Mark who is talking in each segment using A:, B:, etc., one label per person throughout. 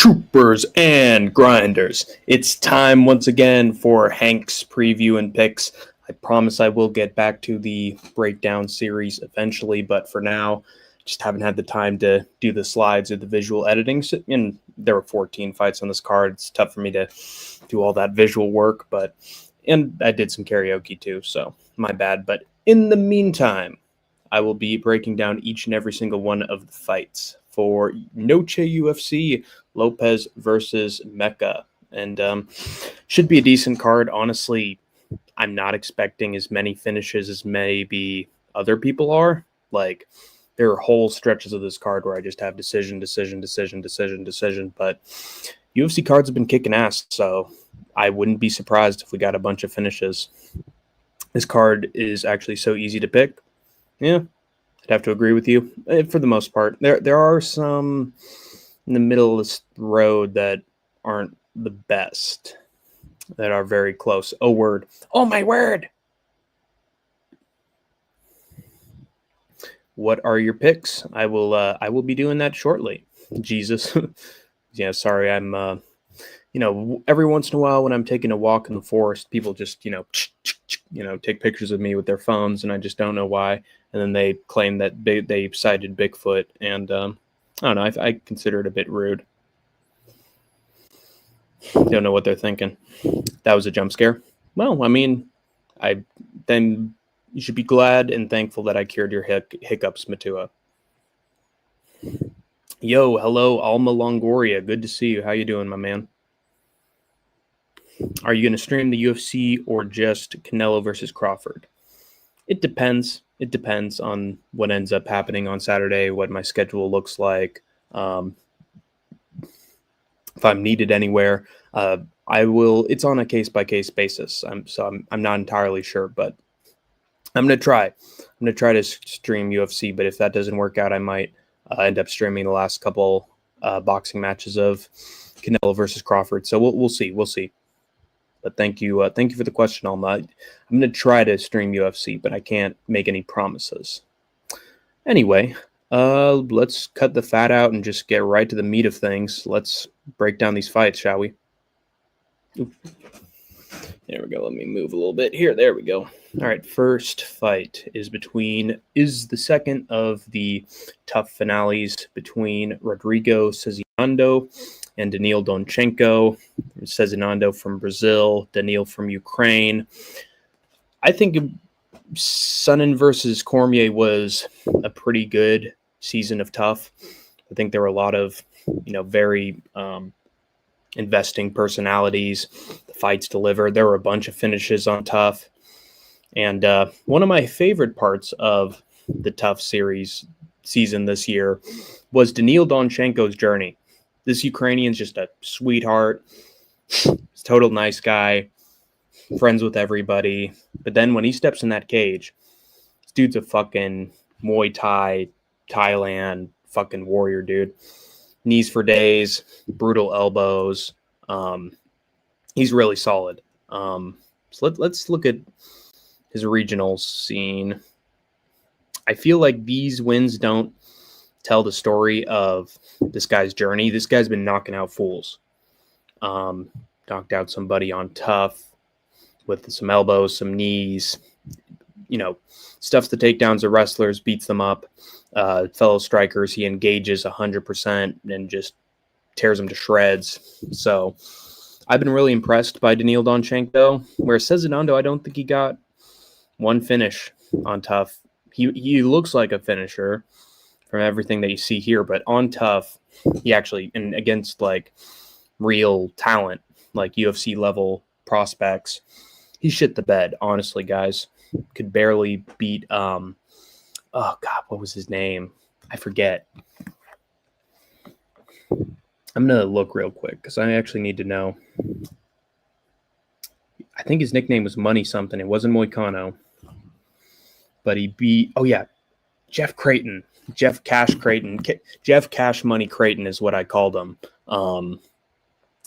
A: Troopers and grinders. It's time once again for Hank's preview and picks. I promise I will get back to the breakdown series eventually, but for now, just haven't had the time to do the slides or the visual editing. And there were 14 fights on this card. It's tough for me to do all that visual work, and I did some karaoke too, so my bad. But in the meantime, I will be breaking down each and every single one of the fights for Noche UFC, Lopes versus Mecca. And should be a decent card. Honestly, I'm not expecting as many finishes as maybe other people are. Like, there are whole stretches of this card where I just have decision. But UFC cards have been kicking ass, so I wouldn't be surprised if we got a bunch of finishes. This card is actually so easy to pick. Yeah, I'd have to agree with you for the most part. There are some in the middle of the road that aren't the best, that are very close. Oh, word. Oh, my word. What are your picks? I will be doing that shortly. Jesus. Yeah, sorry. I'm, every once in a while when I'm taking a walk in the forest, people just, take pictures of me with their phones, and I just don't know why. And then they claim that they cited Bigfoot, and I don't know. I consider it a bit rude. Don't know what they're thinking. That was a jump scare. Well, I mean, then you should be glad and thankful that I cured your hiccups, Matua. Yo, hello, Alma Longoria. Good to see you. How you doing, my man? Are you going to stream the UFC or just Canelo versus Crawford? It depends. It depends on what ends up happening on Saturday, what my schedule looks like. If I'm needed anywhere, I will. It's on a case-by-case basis. I'm not entirely sure, but I'm going to try. I'm going to try to stream UFC, but if that doesn't work out, I might end up streaming the last couple boxing matches of Canelo versus Crawford. So we'll see. We'll see. But thank you for the question, Alma. I'm going to try to stream UFC, but I can't make any promises. Anyway, let's cut the fat out and just get right to the meat of things. Let's break down these fights, shall we? Oof. There we go. Let me move a little bit here. There we go. All right. First fight is the second of the tough finales between Rodrigo Cezinando and Daniil Donchenko. Cezinando from Brazil, Daniil from Ukraine. I think Sonnen versus Cormier was a pretty good season of tough. I think there were a lot of, very investing personalities. The fights delivered. There were a bunch of finishes on tough. And one of my favorite parts of the tough season this year was Daniil Donchenko's journey. This Ukrainian's just a sweetheart. He's a total nice guy, friends with everybody. But then when he steps in that cage, this dude's a fucking Muay Thai, Thailand fucking warrior, dude. Knees for days, brutal elbows. He's really solid. So let's look at his regional scene. I feel like these wins don't tell the story of this guy's journey. This guy's been knocking out fools. Knocked out somebody on tough with some elbows, some knees, stuffs the takedowns of wrestlers, beats them up. Fellow strikers, he engages 100% and just tears them to shreds. So I've been really impressed by Daniil Donchenko, where Cezinando, I don't think he got one finish on tough. He looks like a finisher from everything that you see here, but on tough, he actually, and against like real talent, like UFC level prospects, he shit the bed, honestly, guys. Could barely beat, oh God, what was his name? I forget. I'm going to look real quick because I actually need to know. I think his nickname was Money something. It wasn't Moicano. But he beat, Jeff Creighton. Jeff Cash Creighton. Jeff Cash Money Creighton is what I called him. And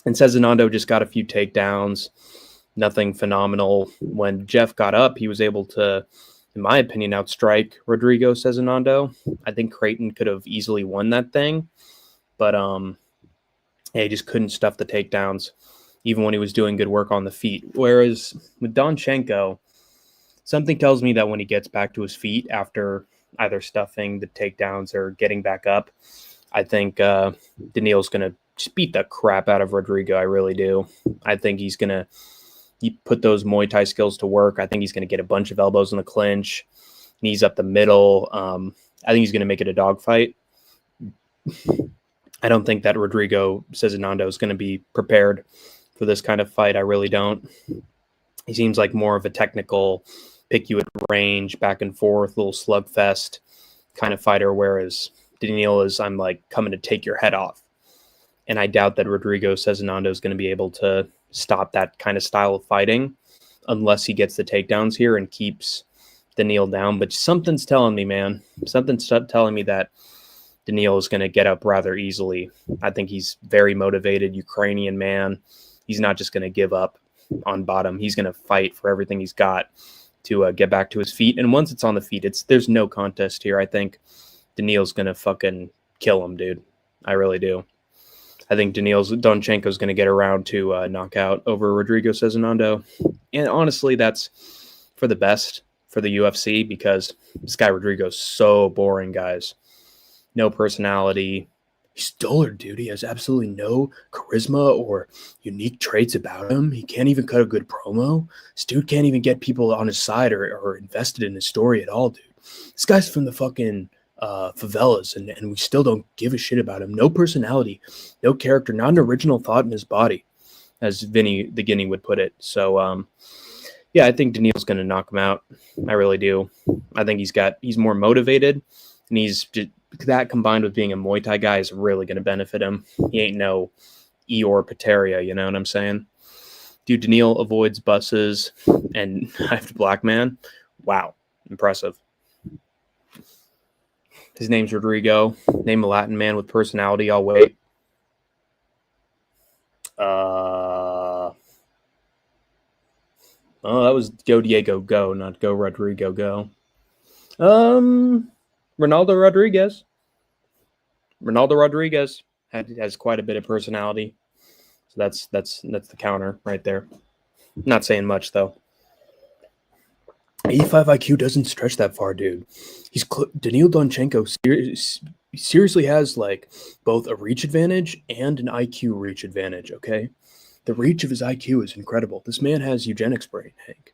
A: Cezinando just got a few takedowns. Nothing phenomenal. When Jeff got up, he was able to, in my opinion, outstrike Rodrigo Cezinando. I think Creighton could have easily won that thing. But Yeah, he just couldn't stuff the takedowns, even when he was doing good work on the feet. Whereas with Donchenko, something tells me that when he gets back to his feet after either stuffing the takedowns or getting back up, I think Daniil's going to just beat the crap out of Rodrigo. I really do. I think he's going to put those Muay Thai skills to work. I think he's going to get a bunch of elbows in the clinch, knees up the middle. I think he's going to make it a dogfight. I don't think that Rodrigo Cezinando is going to be prepared for this kind of fight. I really don't. He seems like more of a technical, pick you at range, back and forth, little slugfest kind of fighter, whereas Daniil is, I'm like, coming to take your head off. And I doubt that Rodrigo Cezinando is going to be able to stop that kind of style of fighting unless he gets the takedowns here and keeps Daniil down. But something's telling me, man, something's telling me that Daniil is going to get up rather easily. I think he's very motivated, Ukrainian man. He's not just going to give up on bottom. He's going to fight for everything he's got to get back to his feet. And once it's on the feet, there's no contest here. I think Daniil's going to fucking kill him, dude. I really do. I think Donchenko's going to get around to knockout over Rodrigo Cezinando. And honestly, that's for the best for the UFC because this guy Rodrigo's so boring, guys. No personality. He's dullard, dude. He has absolutely no charisma or unique traits about him. He can't even cut a good promo. This dude can't even get people on his side or invested in his story at all, dude. This guy's from the fucking favelas, and we still don't give a shit about him. No personality, no character, not an original thought in his body, as Vinny the Guinea would put it. So, yeah, I think Daniil's going to knock him out. I really do. I think he's more motivated, and he's just, that combined with being a Muay Thai guy is really going to benefit him. He ain't no Eeyore Pateria, you know what I'm saying? Dude, Daniil avoids buses and knifed black man. Wow, impressive. His name's Rodrigo. Name a Latin man with personality. I'll wait. Oh, that was Go Diego Go, not Go Rodrigo Go. Ronaldo Rodriguez. Ronaldo Rodriguez has quite a bit of personality. So that's the counter right there. Not saying much though. 85 IQ doesn't stretch that far, dude. Daniil Donchenko seriously has like both a reach advantage and an IQ reach advantage, okay? The reach of his IQ is incredible. This man has eugenics brain, Hank.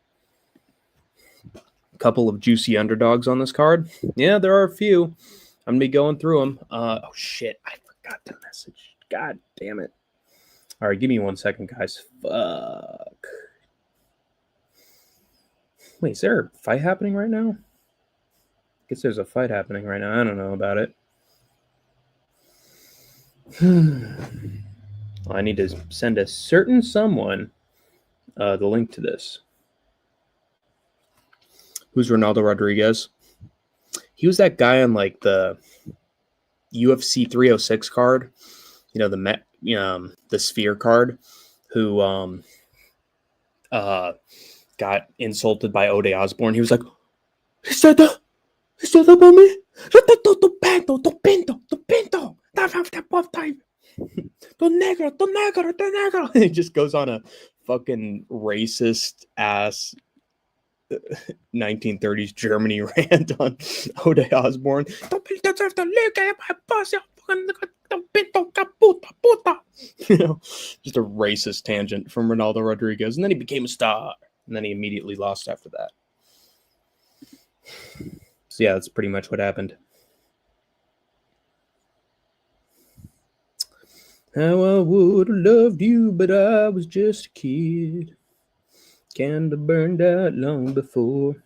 A: A couple of juicy underdogs on this card. Yeah, there are a few. I'm going to be going through them. Oh, shit. I forgot the message. God damn it. All right, give me 1 second, guys. Fuck. Wait, is there a fight happening right now? I guess there's a fight happening right now. I don't know about it. I need to send a certain someone the link to this. Who's Ronaldo Rodriguez? He was that guy on like the UFC 306 card, you know, the Sphere card, who got insulted by Ode Osborne. He was like, he said that about me. He just goes on a fucking racist ass 1930s Germany rant on Ode Osborne. Deserve to look at my boss. You know, just a racist tangent from Ronaldo Rodriguez, and then he became a star, and then he immediately lost after that. So yeah, that's pretty much what happened. How I would have loved you, but I was just a kid. Candle burned out long before.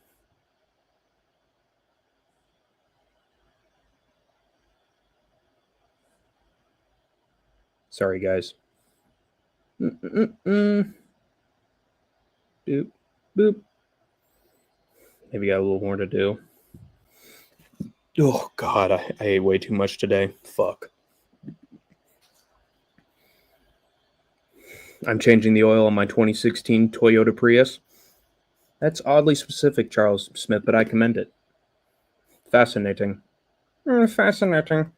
A: Sorry, guys. Boop, boop. Maybe got a little more to do. Oh, God, I ate way too much today. Fuck. I'm changing the oil on my 2016 Toyota Prius. That's oddly specific, Charles Smith, but I commend it. Fascinating. Fascinating.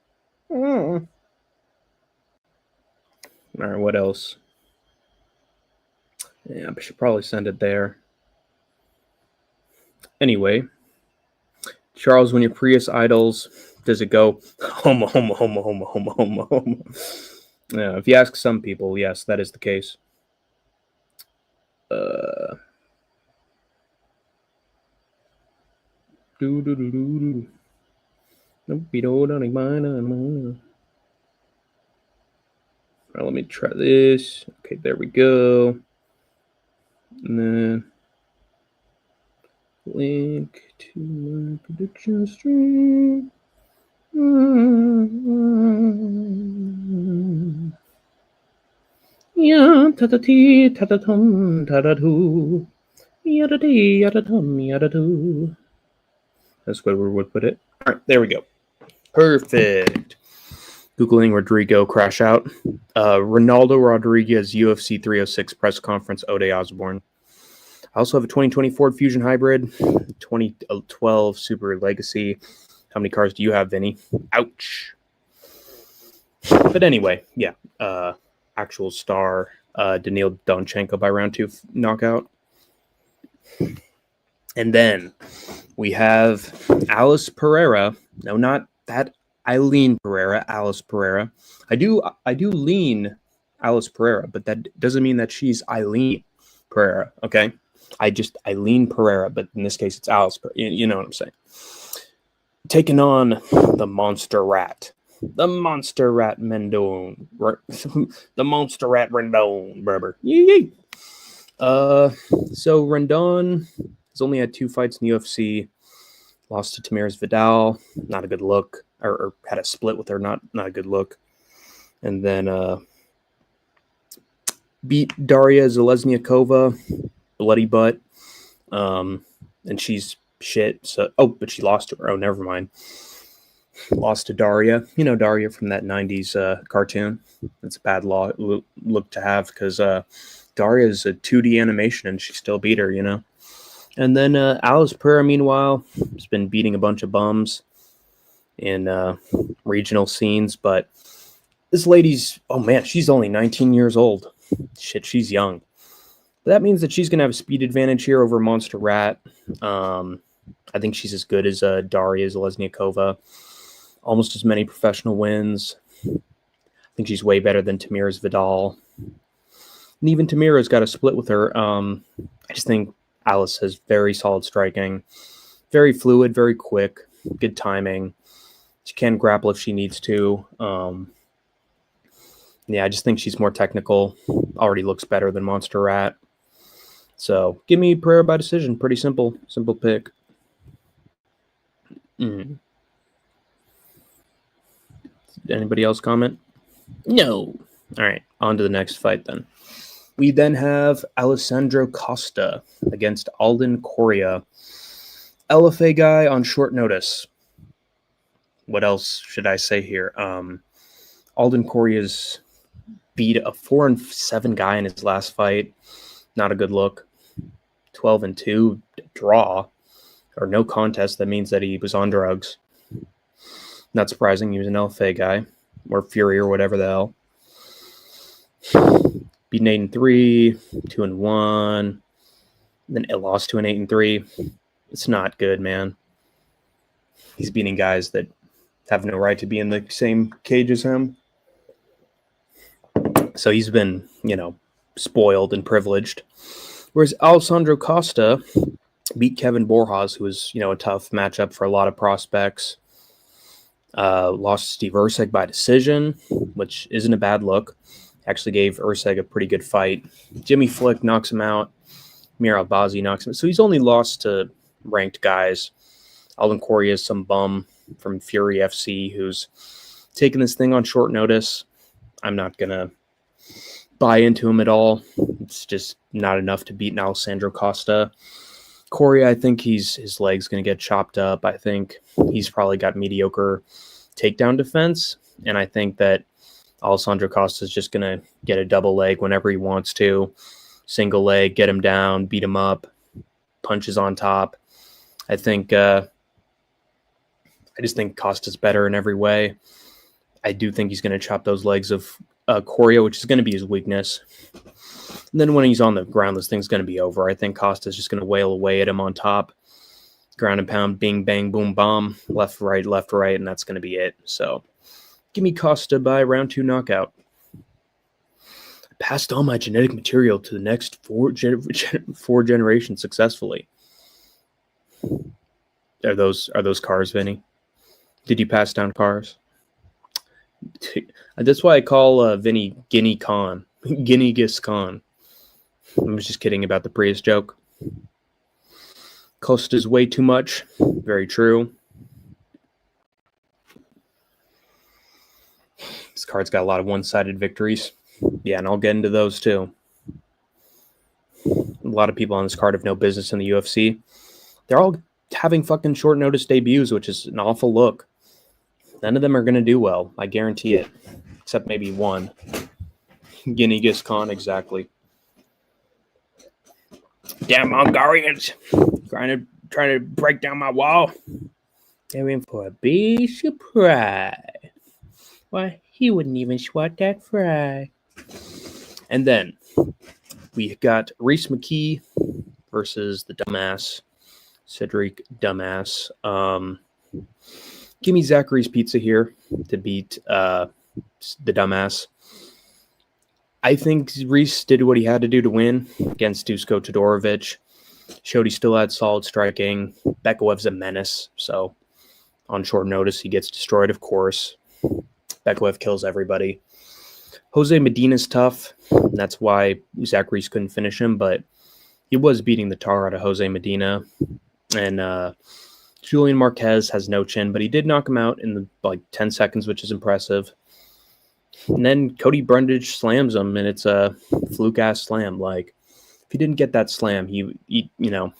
A: All right, what else? Yeah, I should probably send it there. Anyway, Charles, when your Prius idles, does it go homo, homo, homo, homo, homo, homo, homo? Yeah, if you ask some people, yes, that is the case. Uh, let me try this. Okay, there we go. And then link to my prediction stream. Yeah, ta-ta-tee, ta-ta-tum, ta-ta-too. Yada-dee, yada-tum, yada-doo. That's where we would put it. All right, there we go. Perfect. Googling Rodrigo crash out. Ronaldo Rodriguez UFC 306 press conference. Ode Osborne. I also have a 2020 Ford Fusion Hybrid, 2012 Super Legacy. How many cars do you have, Vinny? Ouch. But anyway, yeah. Actual star Daniil Donchenko by round 2 knockout. And then we have Alice Pereira. No, not that Eileen Pereira. Alice Pereira. I do lean Alice Pereira, but that doesn't mean that she's Eileen Pereira. Okay, Eileen Pereira, but in this case it's Alice. You know what I'm saying? Taking on the Monster Rat. The Monster Rat Mendon. The Monster Rat Rendon, brother. Yee. So Rendon has only had 2 fights in the UFC. Lost to Tamiris Vidal, not a good look. Or had a split with her, not a good look. And then beat Daria Zelezniakova, bloody butt. And she's shit. So but she lost to her. Oh, never mind. Lost to Daria. You know Daria from that 90s cartoon. That's a bad look to have because Daria is a 2D animation and she still beat her, you know. And then Alice Pereira, meanwhile, has been beating a bunch of bums in regional scenes. But this lady's, oh man, she's only 19 years old. Shit, she's young. But that means that she's going to have a speed advantage here over Monster Rat. I think she's as good as Daria Zelezniakova. Almost as many professional wins. I think she's way better than Tamiris Vidal. And even Tamira's got a split with her. I just think Alice has very solid striking. Very fluid, very quick. Good timing. She can grapple if she needs to. Yeah, I just think she's more technical. Already looks better than Monster Rat. So give me Pereira by decision. Pretty simple. Simple pick. Anybody else comment? No. All right, on to the next fight then. We then have Alessandro Costa against Alden Correa. LFA guy on short notice. What else should I say here? Alden Correa's beat a 4-7 guy in his last fight. Not a good look. 12-2 draw or no contest. That means that he was on drugs. Not surprising. He was an LFA guy or Fury or whatever the hell. Beaten 8-3, 2-1. Then it lost to an 8-3. It's not good, man. He's beating guys that have no right to be in the same cage as him. So he's been, spoiled and privileged. Whereas Alessandro Costa beat Kevin Borjas, who was, a tough matchup for a lot of prospects. Lost to Steve Erceg by decision, which isn't a bad look. Actually gave Erceg a pretty good fight. Jimmy Flick knocks him out. Mir Albazi knocks him out. So he's only lost to ranked guys. Alden Correa is some bum from Fury FC who's taking this thing on short notice. I'm not going to buy into him at all. It's just not enough to beat Alessandro Costa. Correa, I think his leg's going to get chopped up. I think he's probably got mediocre takedown defense. And I think that Alessandro Costa is just going to get a double leg whenever he wants to. Single leg, get him down, beat him up, punches on top. I just think Costa's better in every way. I do think he's going to chop those legs of choreo, which is going to be his weakness. And then when he's on the ground, this thing's going to be over. I think Costa's just going to wail away at him on top. Ground and pound, bing, bang, boom, bomb. Left, right, and that's going to be it. So give me Costa by round 2 knockout. I passed all my genetic material to the next four generations successfully. Are those cars, Vinny? Did you pass down cars? That's why I call Vinny Guinea Khan. Guinea-Gis Khan. I was just kidding about the Prius joke. Costa's way too much. Very true. This card's got a lot of one-sided victories. Yeah, and I'll get into those too. A lot of people on this card have no business in the UFC. They're all having fucking short notice debuts, which is an awful look. None of them are going to do well. I guarantee it. Except maybe one. Guinea-Gis Khan, exactly. Damn Mongolians. Trying to break down my wall. They're in for a big surprise. Why, he wouldn't even swat that fry. And then we got Reese McKee versus the dumbass Cedric Dumbass. Give me Zachary's Pizza here to beat the dumbass. I think Reese did what he had to do to win against Dusko Todorovic. Showed he still had solid striking. Bekawev's a menace, so on short notice he gets destroyed, of course. Bekawev kills everybody. Jose Medina's tough. And that's why Zach Reese couldn't finish him, but he was beating the tar out of Jose Medina. And Julian Marquez has no chin, but he did knock him out in 10 seconds, which is impressive. And then Cody Brundage slams him, and it's a fluke-ass slam. If he didn't get that slam, he I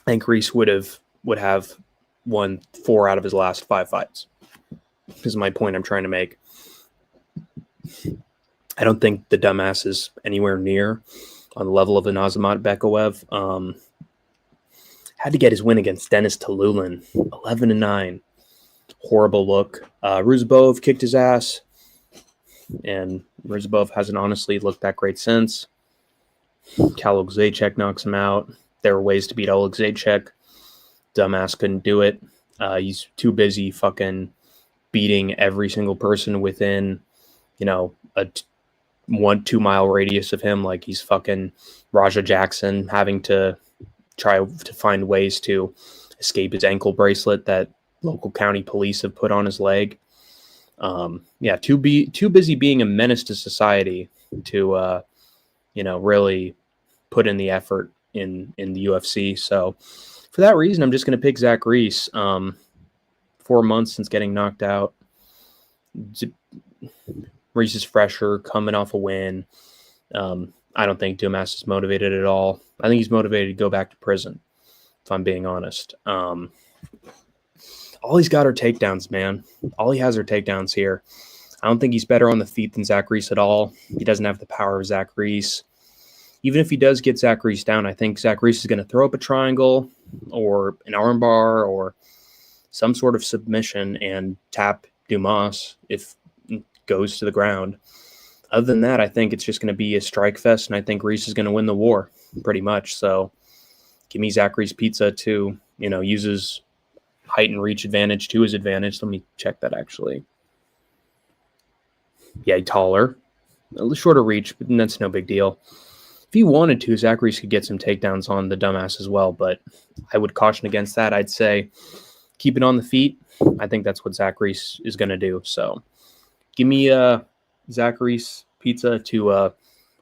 A: think Reese would have won 4 out of his last 5 fights. This is my point I'm trying to make. I don't think the dumbass is anywhere near on the level of an Azamat Bekawev. Had to get his win against Dennis Talulin, 11-9. Horrible look. Ruzabov kicked his ass, and Ruzabov hasn't honestly looked that great since. Cal Zajac knocks him out. There were ways to beat Oleg Zajac. Dumbass couldn't do it. He's too busy fucking beating every single person within, a 1-2 mile radius of him. Like he's fucking Raja Jackson, having to try to find ways to escape his ankle bracelet that local county police have put on his leg. Too busy being a menace to society to, really put in the effort in the UFC. So for that reason, I'm just going to pick Zach Reese. 4 months since getting knocked out. Reese is fresher, coming off a win. I don't think Dumas is motivated at all. I think he's motivated to go back to prison, if I'm being honest. All he's got are takedowns, man. All he has are takedowns here. I don't think he's better on the feet than Zach Reese at all. He doesn't have the power of Zach Reese. Even if he does get Zach Reese down, I think Zach Reese is going to throw up a triangle or an armbar or some sort of submission and tap Dumas if it goes to the ground. Other than that, I think it's just going to be a strike fest, and I think Reese is going to win the war pretty much. So give me Zach Reese Pizza to, use his height and reach advantage to his advantage. Let me check that actually. Yeah, taller, a shorter reach, but that's no big deal. If he wanted to, Zach Reese could get some takedowns on the dumbass as well, but I would caution against that. I'd say keep it on the feet. I think that's what Zach Reese is going to do. So give me Zach Reese Pizza to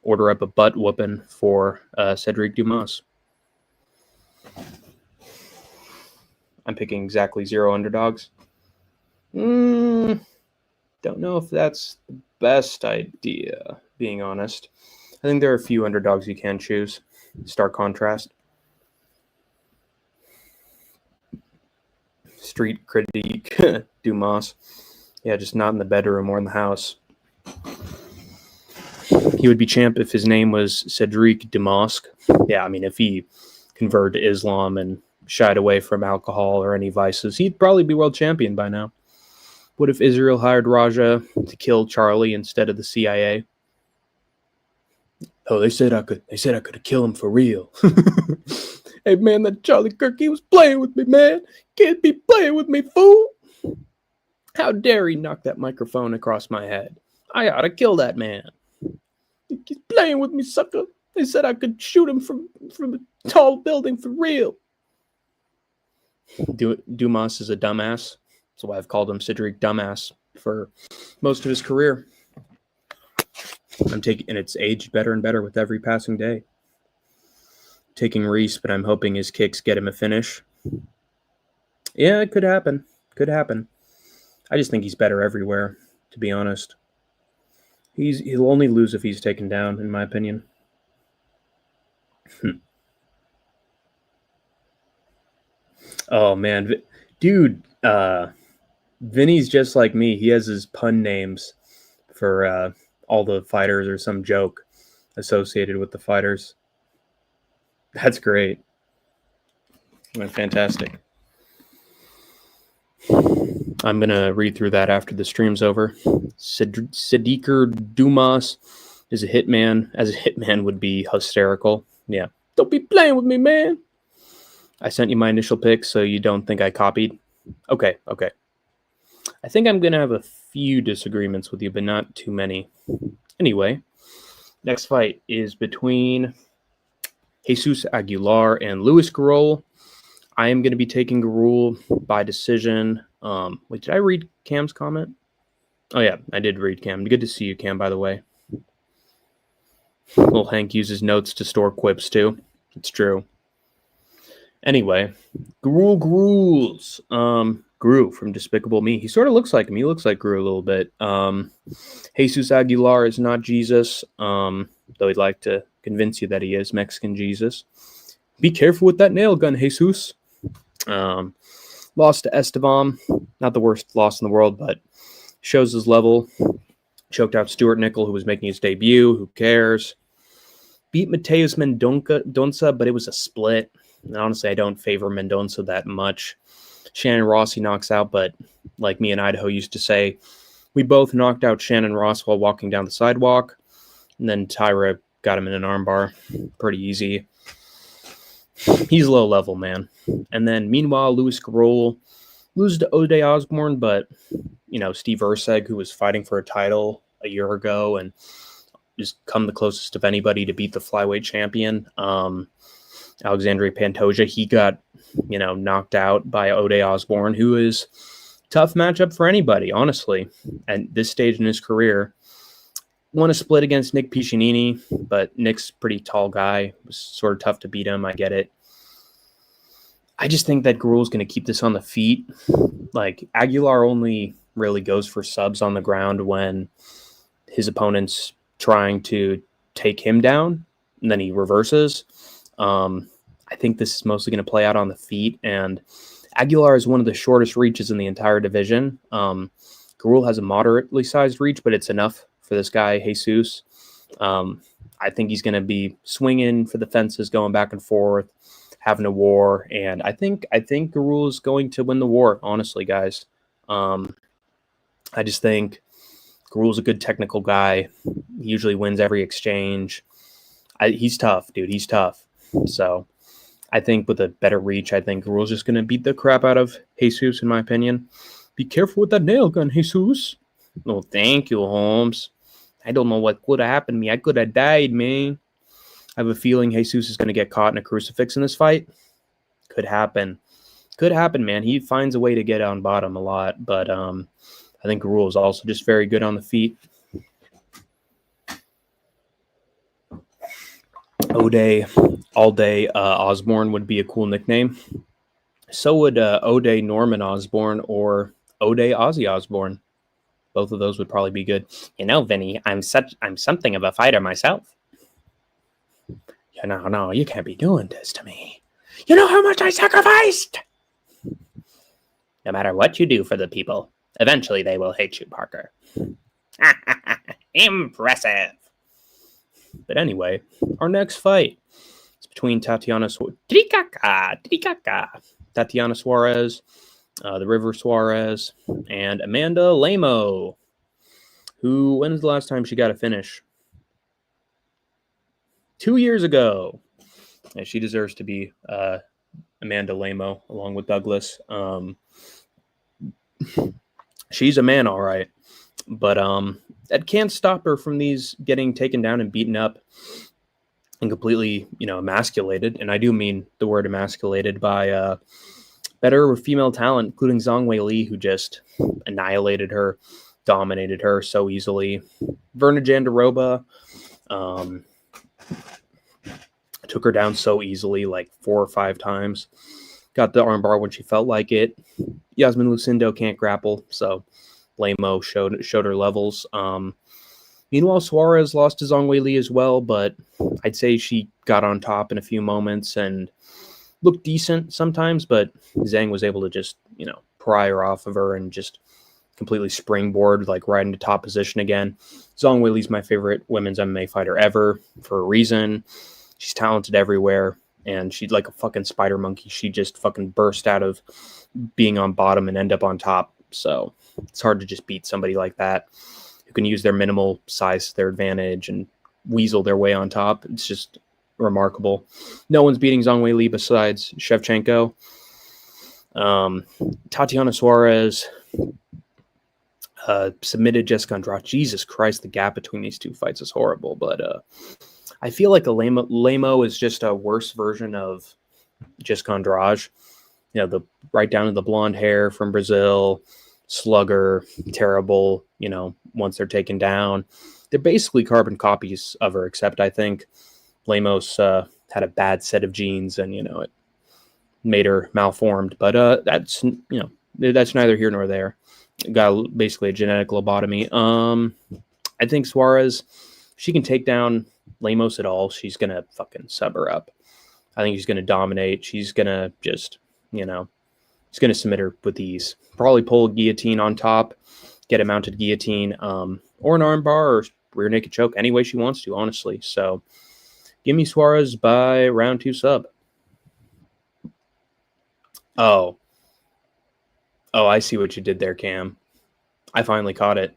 A: order up a butt whooping for Cedric Dumas. I'm picking exactly 0 underdogs. Don't know if that's the best idea, being honest. I think there are a few underdogs you can choose. Stark contrast. Street critique, Dumas. Yeah, just not in the bedroom or in the house. He would be champ if his name was Cedric Dumas. Yeah, if he converted to Islam and shied away from alcohol or any vices, he'd probably be world champion by now. What if Israel hired Raja to kill Charlie instead of the CIA? Oh, they said I could kill him for real. Hey man, that Charlie Kirk, he was playing with me, man. Can't be playing with me, fool. How dare he knock that microphone across my head? I ought to kill that man. He's playing with me, sucker. They said I could shoot him from a tall building for real. Dumas is a dumbass. That's why I've called him Cedric Dumbass for most of his career. And it's aged better and better with every passing day. Taking Reese, but I'm hoping his kicks get him a finish. Yeah, it could happen. I just think he's better everywhere, to be honest. He'll only lose if he's taken down, in my opinion. Oh man, dude, Vinny's just like me. He has his pun names for all the fighters or some joke associated with the fighters. That's great. Fantastic. I'm going to read through that after the stream's over. Sadiker Dumas is a hitman. As a hitman would be hysterical. Yeah. Don't be playing with me, man. I sent you my initial pick, so you don't think I copied. Okay. I think I'm going to have a few disagreements with you, but not too many. Anyway, next fight is between Jesus Aguilar and Luis Garol. I am going to be taking Garol by decision. Wait, did I read Cam's comment? Oh, yeah, I did read Cam. Good to see you, Cam, by the way. Little Hank uses notes to store quips, too. It's true. Anyway, Gruels. Gru from Despicable Me. He sort of looks like him. He looks like Gru a little bit. Jesus Aguilar is not Jesus, though he'd like to convince you that he is Mexican Jesus. Be careful with that nail gun, Jesus. Lost to Esteban. Not the worst loss in the world, but shows his level. Choked out Stuart Nickel, who was making his debut. Who cares? Beat Mateus Mendonça, but it was a split. And honestly, I don't favor Mendonça that much. Shannon Ross he knocks out, but like me and Idaho used to say, we both knocked out Shannon Ross while walking down the sidewalk. And then Tyra got him in an armbar. Pretty easy. He's low level, man. And then meanwhile, Luis Garol loses to Ode Osborne, but Steve Erceg, who was fighting for a title a year ago and just come the closest of anybody to beat the flyweight champion, Alexandre Pantoja, he got knocked out by Ode Osborne, who is tough matchup for anybody, honestly, at this stage in his career. Won a split against Nick Piccinini, but Nick's pretty tall guy. It was sort of tough to beat him. I get it. I just think that Garol's going to keep this on the feet. Like, Aguilar only really goes for subs on the ground when his opponent's trying to take him down, and then he reverses. I think this is mostly going to play out on the feet, and Aguilar is one of the shortest reaches in the entire division. Garol has a moderately sized reach, but it's enough for this guy, Jesus. I think he's going to be swinging for the fences, going back and forth, having a war, and I think Garol is going to win the war, honestly, guys. I just think Garol's a good technical guy. He usually wins every exchange. He's tough, dude. He's tough. So I think with a better reach, I think Garol's just going to beat the crap out of Jesus, in my opinion. Be careful with that nail gun, Jesus. Oh, thank you, Holmes. I don't know what could have happened to me. I could have died, man. I have a feeling Jesus is going to get caught in a crucifix in this fight. Could happen. Could happen, man. He finds a way to get on bottom a lot, but I think Garol is also just very good on the feet. Ode All Day Osborne would be a cool nickname. So would Ode Norman Osborne or Ode Ozzy Osborne. Both of those would probably be good. Vinny, I'm something of a fighter myself. No, you can't be doing this to me. You know how much I sacrificed? No matter what you do for the people, eventually they will hate you, Parker. Impressive. But anyway, our next fight is between Tatiana Suarez the River Suarez, and Amanda Lamo, who, when was the last time she got a finish? 2 years ago. Yeah, she deserves to be Amanda Lamo along with Douglas. She's a man, all right. But that can't stop her from these getting taken down and beaten up and completely, emasculated. And I do mean the word emasculated by better female talent, including Zhang Weili, who just annihilated her, dominated her so easily. Verna Jandiroba took her down so easily, like 4 or 5 times. Got the armbar when she felt like it. Yasmin Lucindo can't grapple, so Lamo showed her levels. Meanwhile, Suarez lost to Zhang Weili as well, but I'd say she got on top in a few moments and looked decent sometimes, but Zhang was able to just, pry her off of her and just completely springboard, like right into top position again. Zhang Weili's my favorite women's MMA fighter ever for a reason. She's talented everywhere, and she's like a fucking spider monkey. She just fucking burst out of being on bottom and end up on top. So it's hard to just beat somebody like that who can use their minimal size to their advantage and weasel their way on top. It's just remarkable. No one's beating Zhang Weili besides Shevchenko. Tatiana Suarez submitted Jessica Andrade. Jesus Christ, the gap between these two fights is horrible. But I feel like Lamo is just a worse version of Jessica Andrade. The right down to the blonde hair from Brazil, slugger, terrible, once they're taken down. They're basically carbon copies of her, except I think Lamos had a bad set of genes and, it made her malformed. But that's neither here nor there. Got basically a genetic lobotomy. I think Suarez, she can take down Lamos at all. She's going to fucking sub her up. I think she's going to dominate. She's going to just, she's going to submit her with ease. Probably pull a guillotine on top, get a mounted guillotine, or an armbar or rear naked choke any way she wants to, honestly. So give me Suarez by round 2 sub. Oh, I see what you did there, Cam. I finally caught it.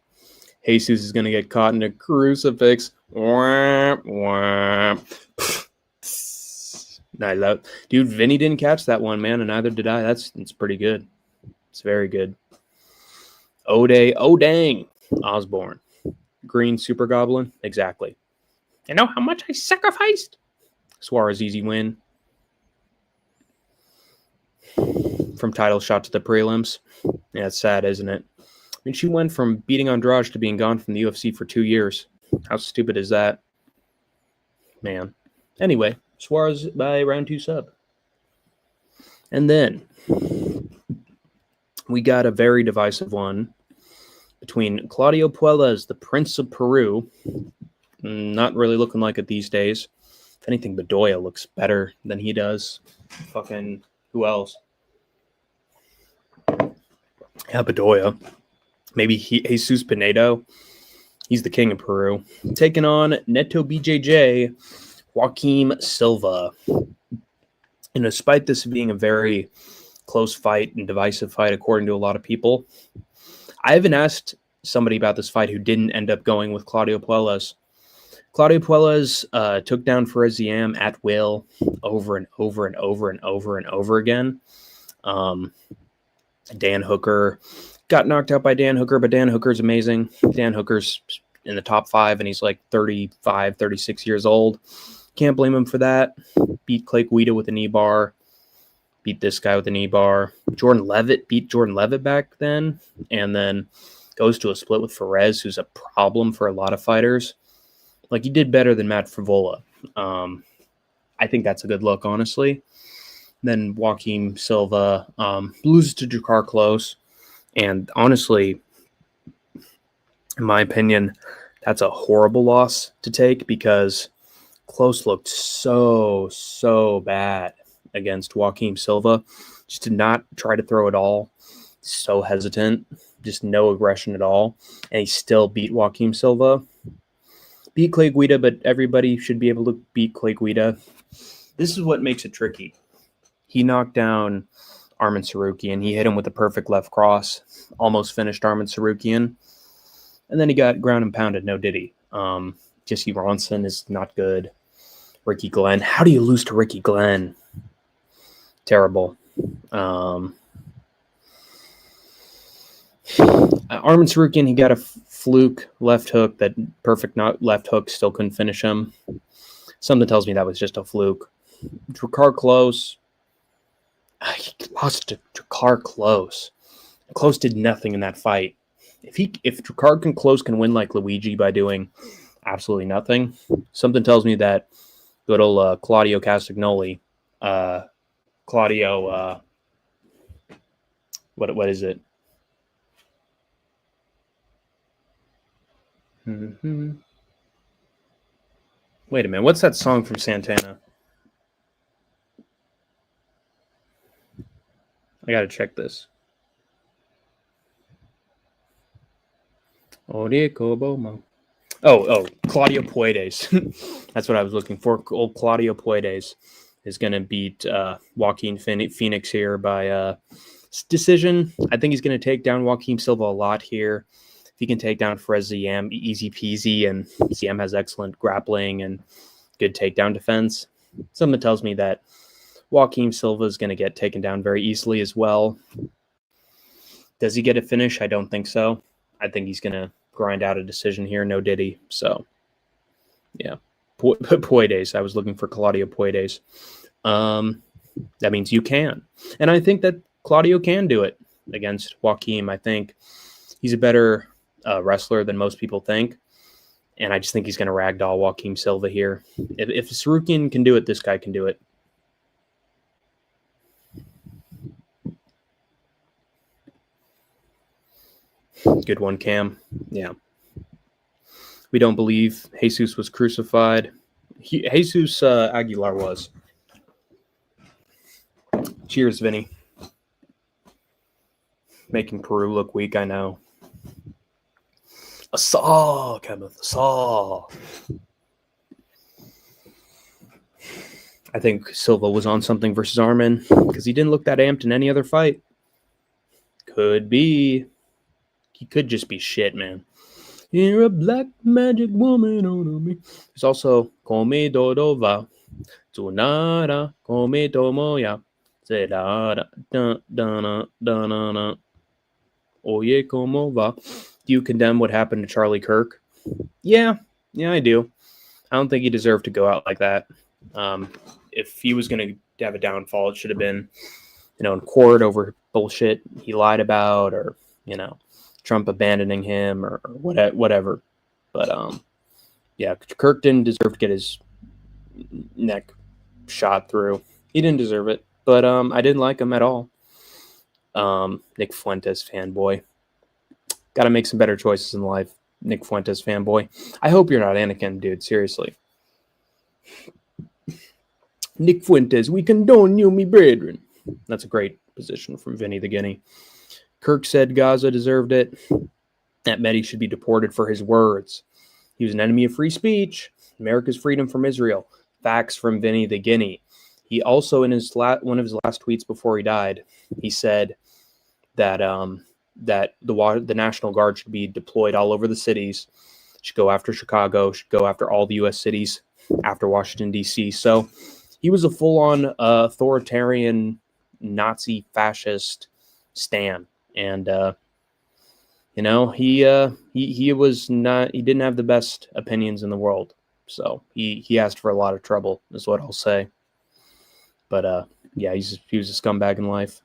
A: Jesus is going to get caught in a crucifix. Wah, wah. Dude, Vinny didn't catch that one, man, and neither did I. It's pretty good. It's very good. Dang. Osborne. Green Super Goblin. Exactly. You know how much I sacrificed? Suarez easy win. From title shot to the prelims. Yeah, it's sad, isn't it? I mean, she went from beating Andrade to being gone from the UFC for 2 years. How stupid is that? Man. Anyway, Suarez by round 2 sub. And then we got a very divisive one between Claudio Puelles, the Prince of Peru. Not really looking like it these days. If anything, Bedoya looks better than he does. Fucking who else? Yeah, Bedoya. Maybe Jesus Pinedo. He's the king of Peru. Taking on Neto BJJ, Joaquim Silva. And despite this being a very close fight and divisive fight, according to a lot of people, I haven't asked somebody about this fight who didn't end up going with Claudio Puelles. Claudio Puelles took down Fereziam at will over and over and over and over and over again. Dan Hooker got knocked out by Dan Hooker, but Dan Hooker's amazing. Dan Hooker's in the top 5, and he's like 35, 36 years old. Can't blame him for that. Beat Clay Guida with a knee bar. Beat this guy with a knee bar. Jordan Levitt beat Jordan Levitt back then, and then goes to a split with Ferez, who's a problem for a lot of fighters. Like, he did better than Matt Frivola. I think that's a good look, honestly. Then Joaquim Silva loses to Jakar Close. And honestly, in my opinion, that's a horrible loss to take because Close looked so bad against Joaquim Silva. Just did not try to throw at all. So hesitant. Just no aggression at all. And he still beat Joaquim Silva. Beat Clay Guida, but everybody should be able to beat Clay Guida. This is what makes it tricky. He knocked down Arman Sarukian. He hit him with a perfect left cross, almost finished Arman Sarukian, and then he got ground and pounded. No diddy. Jesse Ronson is not good. Ricky Glenn. How do you lose to Ricky Glenn? Terrible. Arman Sarukian, he got a fluke left hook, that perfect left hook, still couldn't finish him. Something tells me that was just a fluke. Drakkar Klose, he lost to Drakkar Klose. Klose did nothing in that fight. If Drakkar Klose can win like Luigi by doing absolutely nothing, something tells me that good old Claudio Castagnoli, what is it? Mm-hmm. Wait a minute, what's that song from Santana? I gotta check this. Oh, Claudio Puedes. That's what I was looking for. Old Claudio Puedes is going to beat Joaquin Phoenix here by decision. I think he's going to take down Joaquin Silva a lot here. If he can take down Perez Ziem, easy peasy, and Ziem has excellent grappling and good takedown defense. Something tells me that Joaquin Silva is going to get taken down very easily as well. Does he get a finish? I don't think so. I think he's going to grind out a decision here. No diddy. So, yeah. Puedes. I was looking for Claudio Puedes. That means you can. And I think that Claudio can do it against Joaquin. I think he's a better wrestler than most people think. And I just think he's going to ragdoll Joaquin Silva here. If Sarukian can do it, this guy can do it. Good one, Cam. Yeah. We don't believe Jesus was crucified. Jesus Aguilar was. Cheers, Vinny. Making Peru look weak, I know. Assault, Kenneth, assault. I think Silva was on something versus Arman because he didn't look that amped in any other fight. Could be. He could just be shit, man. You're a black magic woman on me. There's also Come todo va, Tunara, Come tomoya, Zedara, da. Oye, como va. Do you condemn what happened to Charlie Kirk? Yeah, I do. I don't think he deserved to go out like that. If he was going to have a downfall, it should have been, in court over bullshit he lied about, or, Trump abandoning him or whatever. But, yeah, Kirk didn't deserve to get his neck shot through. He didn't deserve it. But I didn't like him at all. Nick Fuentes fanboy. Got to make some better choices in life. Nick Fuentes fanboy. I hope you're not Anakin, dude. Seriously. Nick Fuentes, we condone you, me brethren. That's a great position from Vinny the Guinea. Kirk said Gaza deserved it. That Mehdi should be deported for his words. He was an enemy of free speech. America's freedom from Israel. Facts from Vinny the Guinea. He also, in his one of his last tweets before he died, he said that that the National Guard should be deployed all over the cities. Should go after Chicago. Should go after all the U.S. cities after Washington, D.C. So he was a full-on authoritarian Nazi fascist stan. And, he was not, he didn't have the best opinions in the world. So he asked for a lot of trouble is what I'll say. But, yeah, he was a scumbag in life.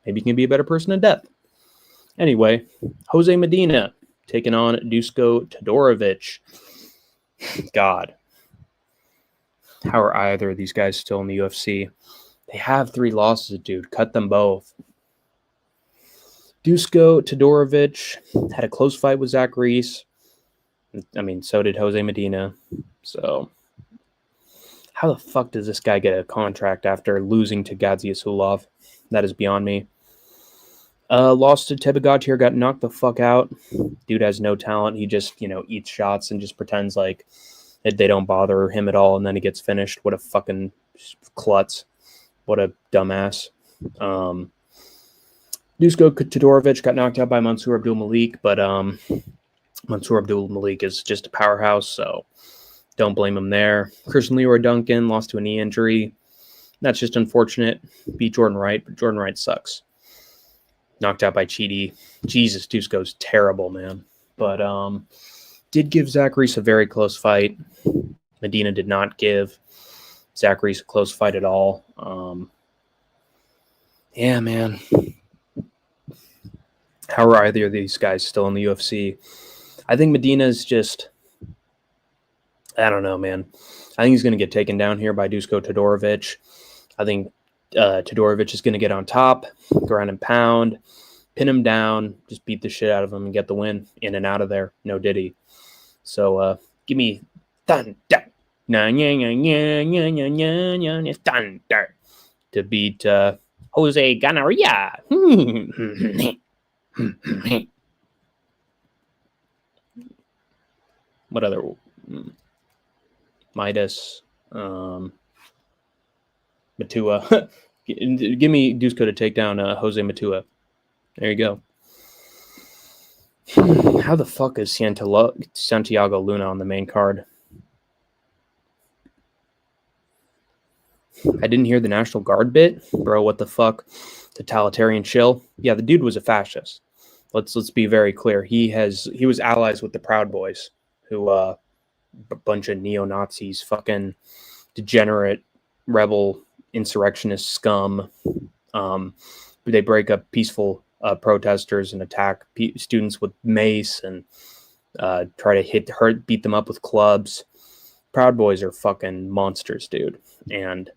A: Maybe he can be a better person in death. Anyway, Jose Medina taking on Dusko Todorovic. God. How are either of these guys still in the UFC? They have 3 losses, dude. Cut them both. Dusko Todorovic had a close fight with Zach Reese. I mean, so did Jose Medina. So, how the fuck does this guy get a contract after losing to Gaziasulov? That is beyond me. Lost to Tebagatir, got knocked the fuck out. Dude has no talent. He just, eats shots and just pretends like they don't bother him at all, and then he gets finished. What a fucking klutz. What a dumbass. Dusko Todorovic got knocked out by Mansour Abdul Malik, but Mansour Abdul Malik is just a powerhouse, so don't blame him there. Christian Leroy Duncan lost to a knee injury. That's just unfortunate. Beat Jordan Wright, but Jordan Wright sucks. Knocked out by Chidi. Jesus, Dusko's terrible, man. But did give Zach Reese a very close fight. Medina did not give Zach Reese a close fight at all. Yeah, man. How are either of these guys still in the UFC? I think Medina's just, I don't know, man. I think he's going to get taken down here by Dusko Todorovic. I think Todorovic is going to get on top, ground and pound, pin him down, just beat the shit out of him and get the win in and out of there. No diddy. So give me thunder. Thunder to beat Jose Ganaria. What other? Midas. Matua. Give me Dusko to take down Jose Matua. There you go. How the fuck is Santiago Luna on the main card? I didn't hear the National Guard bit. Bro, what the fuck? Totalitarian chill. Yeah, the dude was a fascist. Let's be very clear. He was allies with the Proud Boys, who a bunch of neo-Nazis, fucking degenerate rebel insurrectionist scum. They break up peaceful protesters and attack students with mace and try to beat them up with clubs. Proud Boys are fucking monsters, dude. And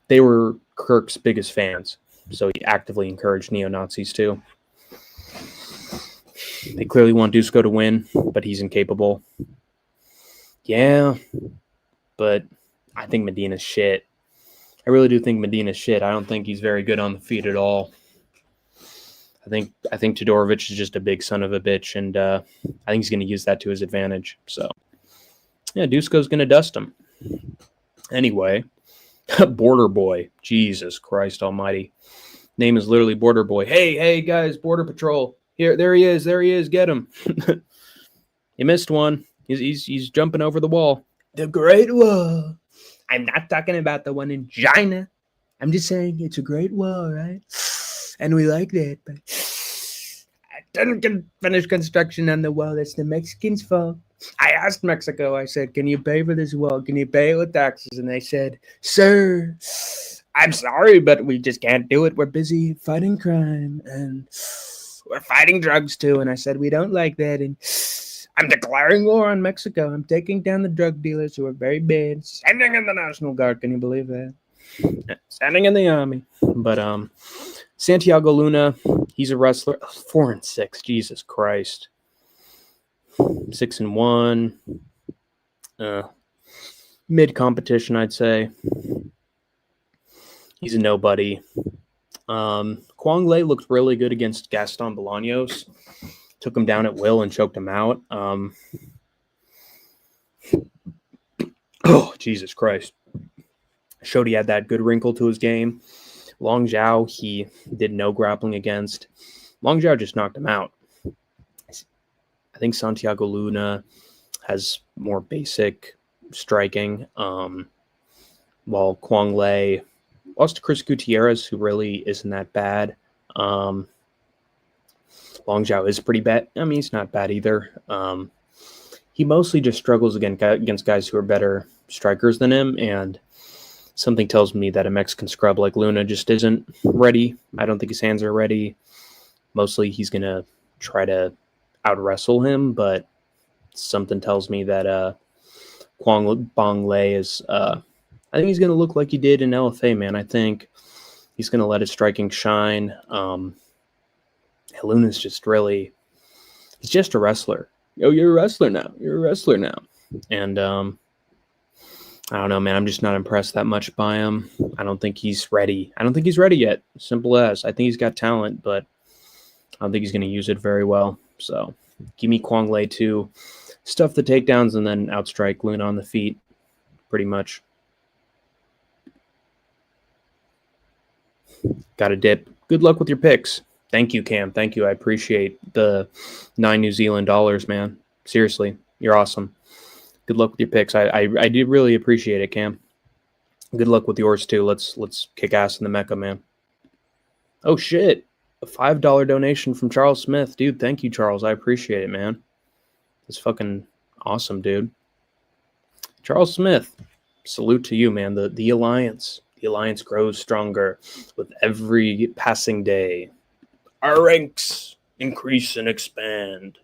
A: they were Kirk's biggest fans, so he actively encouraged neo-Nazis too. They clearly want Dusko to win, but he's incapable. Yeah, but I think Medina's shit. I really do think Medina's shit. I don't think he's very good on the feet at all. I think Todorovic is just a big son of a bitch, and I think he's going to use that to his advantage. So, yeah, Dusko's going to dust him. Anyway, Border Boy. Jesus Christ almighty. Name is literally Border Boy. Hey, guys, Border Patrol. There he is. Get him. He missed one. He's jumping over the wall. The Great Wall. I'm not talking about the one in China. I'm just saying it's a great wall, right? And we like that, but I didn't finish construction on the wall. That's the Mexicans' fault. I asked Mexico, I said, can you pay for this wall? Can you pay it with taxes? And they said, sir, I'm sorry, but we just can't do it. We're busy fighting crime and we're fighting drugs too. And I said, we don't like that. And I'm declaring war on Mexico. I'm taking down the drug dealers who are very bad. Sending in the National Guard. Can you believe that? Sending in the army. But Santiago Luna, he's a wrestler. 4-6. Jesus Christ. 6-1. Mid competition, I'd say. He's a nobody. Kwang Lei looked really good against Gaston Bolaños. Took him down at will and choked him out. Oh, Jesus Christ. Showed he had that good wrinkle to his game. Long Zhao, he did no grappling against. Long Zhao just knocked him out. I think Santiago Luna has more basic striking, while Kwang Lei lost to Chris Gutierrez, who really isn't that bad. Long Zhao is pretty bad. I mean, he's not bad either. He mostly just struggles against guys who are better strikers than him, and something tells me that a Mexican scrub like Luna just isn't ready. I don't think his hands are ready. Mostly he's going to try to out-wrestle him, but something tells me that Kwang Bong Lei is... I think he's going to look like he did in LFA, man. I think he's going to let his striking shine. Luna's just really... He's just a wrestler. Yo, you're a wrestler now. And I don't know, man. I'm just not impressed that much by him. I don't think he's ready. Yet. Simple as. I think he's got talent, but I don't think he's going to use it very well. So give me Kwang Lei to stuff the takedowns and then outstrike Luna on the feet, pretty much. Got a dip. Good luck with your picks. Thank you, Cam. Thank you. I appreciate the $9 New Zealand, man. Seriously, you're awesome. Good luck with your picks. I did really appreciate it, Cam. Good luck with yours too. Let's kick ass in the Mecca, man. Oh shit. A $5 donation from Charles Smith. Dude, thank you, Charles. I appreciate it, man. That's fucking awesome, dude. Charles Smith, salute to you, man. The Alliance. The Alliance grows stronger with every passing day. Our ranks increase and expand.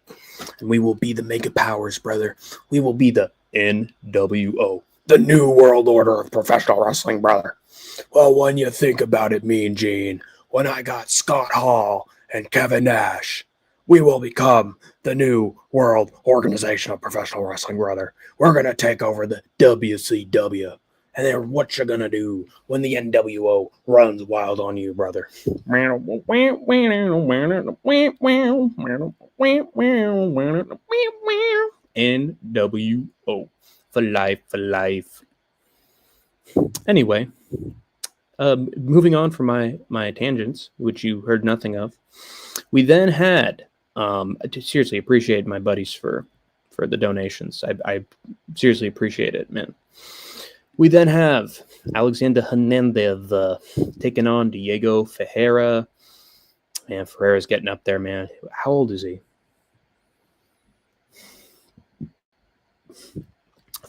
A: And we will be the mega powers, brother. We will be the NWO. The New World Order of Professional Wrestling, brother. Well, when you think about it, Mean Gene, when I got Scott Hall and Kevin Nash, we will become the New World Organization of Professional Wrestling, brother. We're going to take over the WCW. And then what you gonna do when the NWO runs wild on you, brother? NWO for life, for life. Anyway, moving on from my tangents, which you heard nothing of, we then had. I seriously appreciate my buddies for the donations. I seriously appreciate it, man. We then have Alexander Hernandez taking on Diego Ferreira. Man, Ferreira's getting up there, man. How old is he?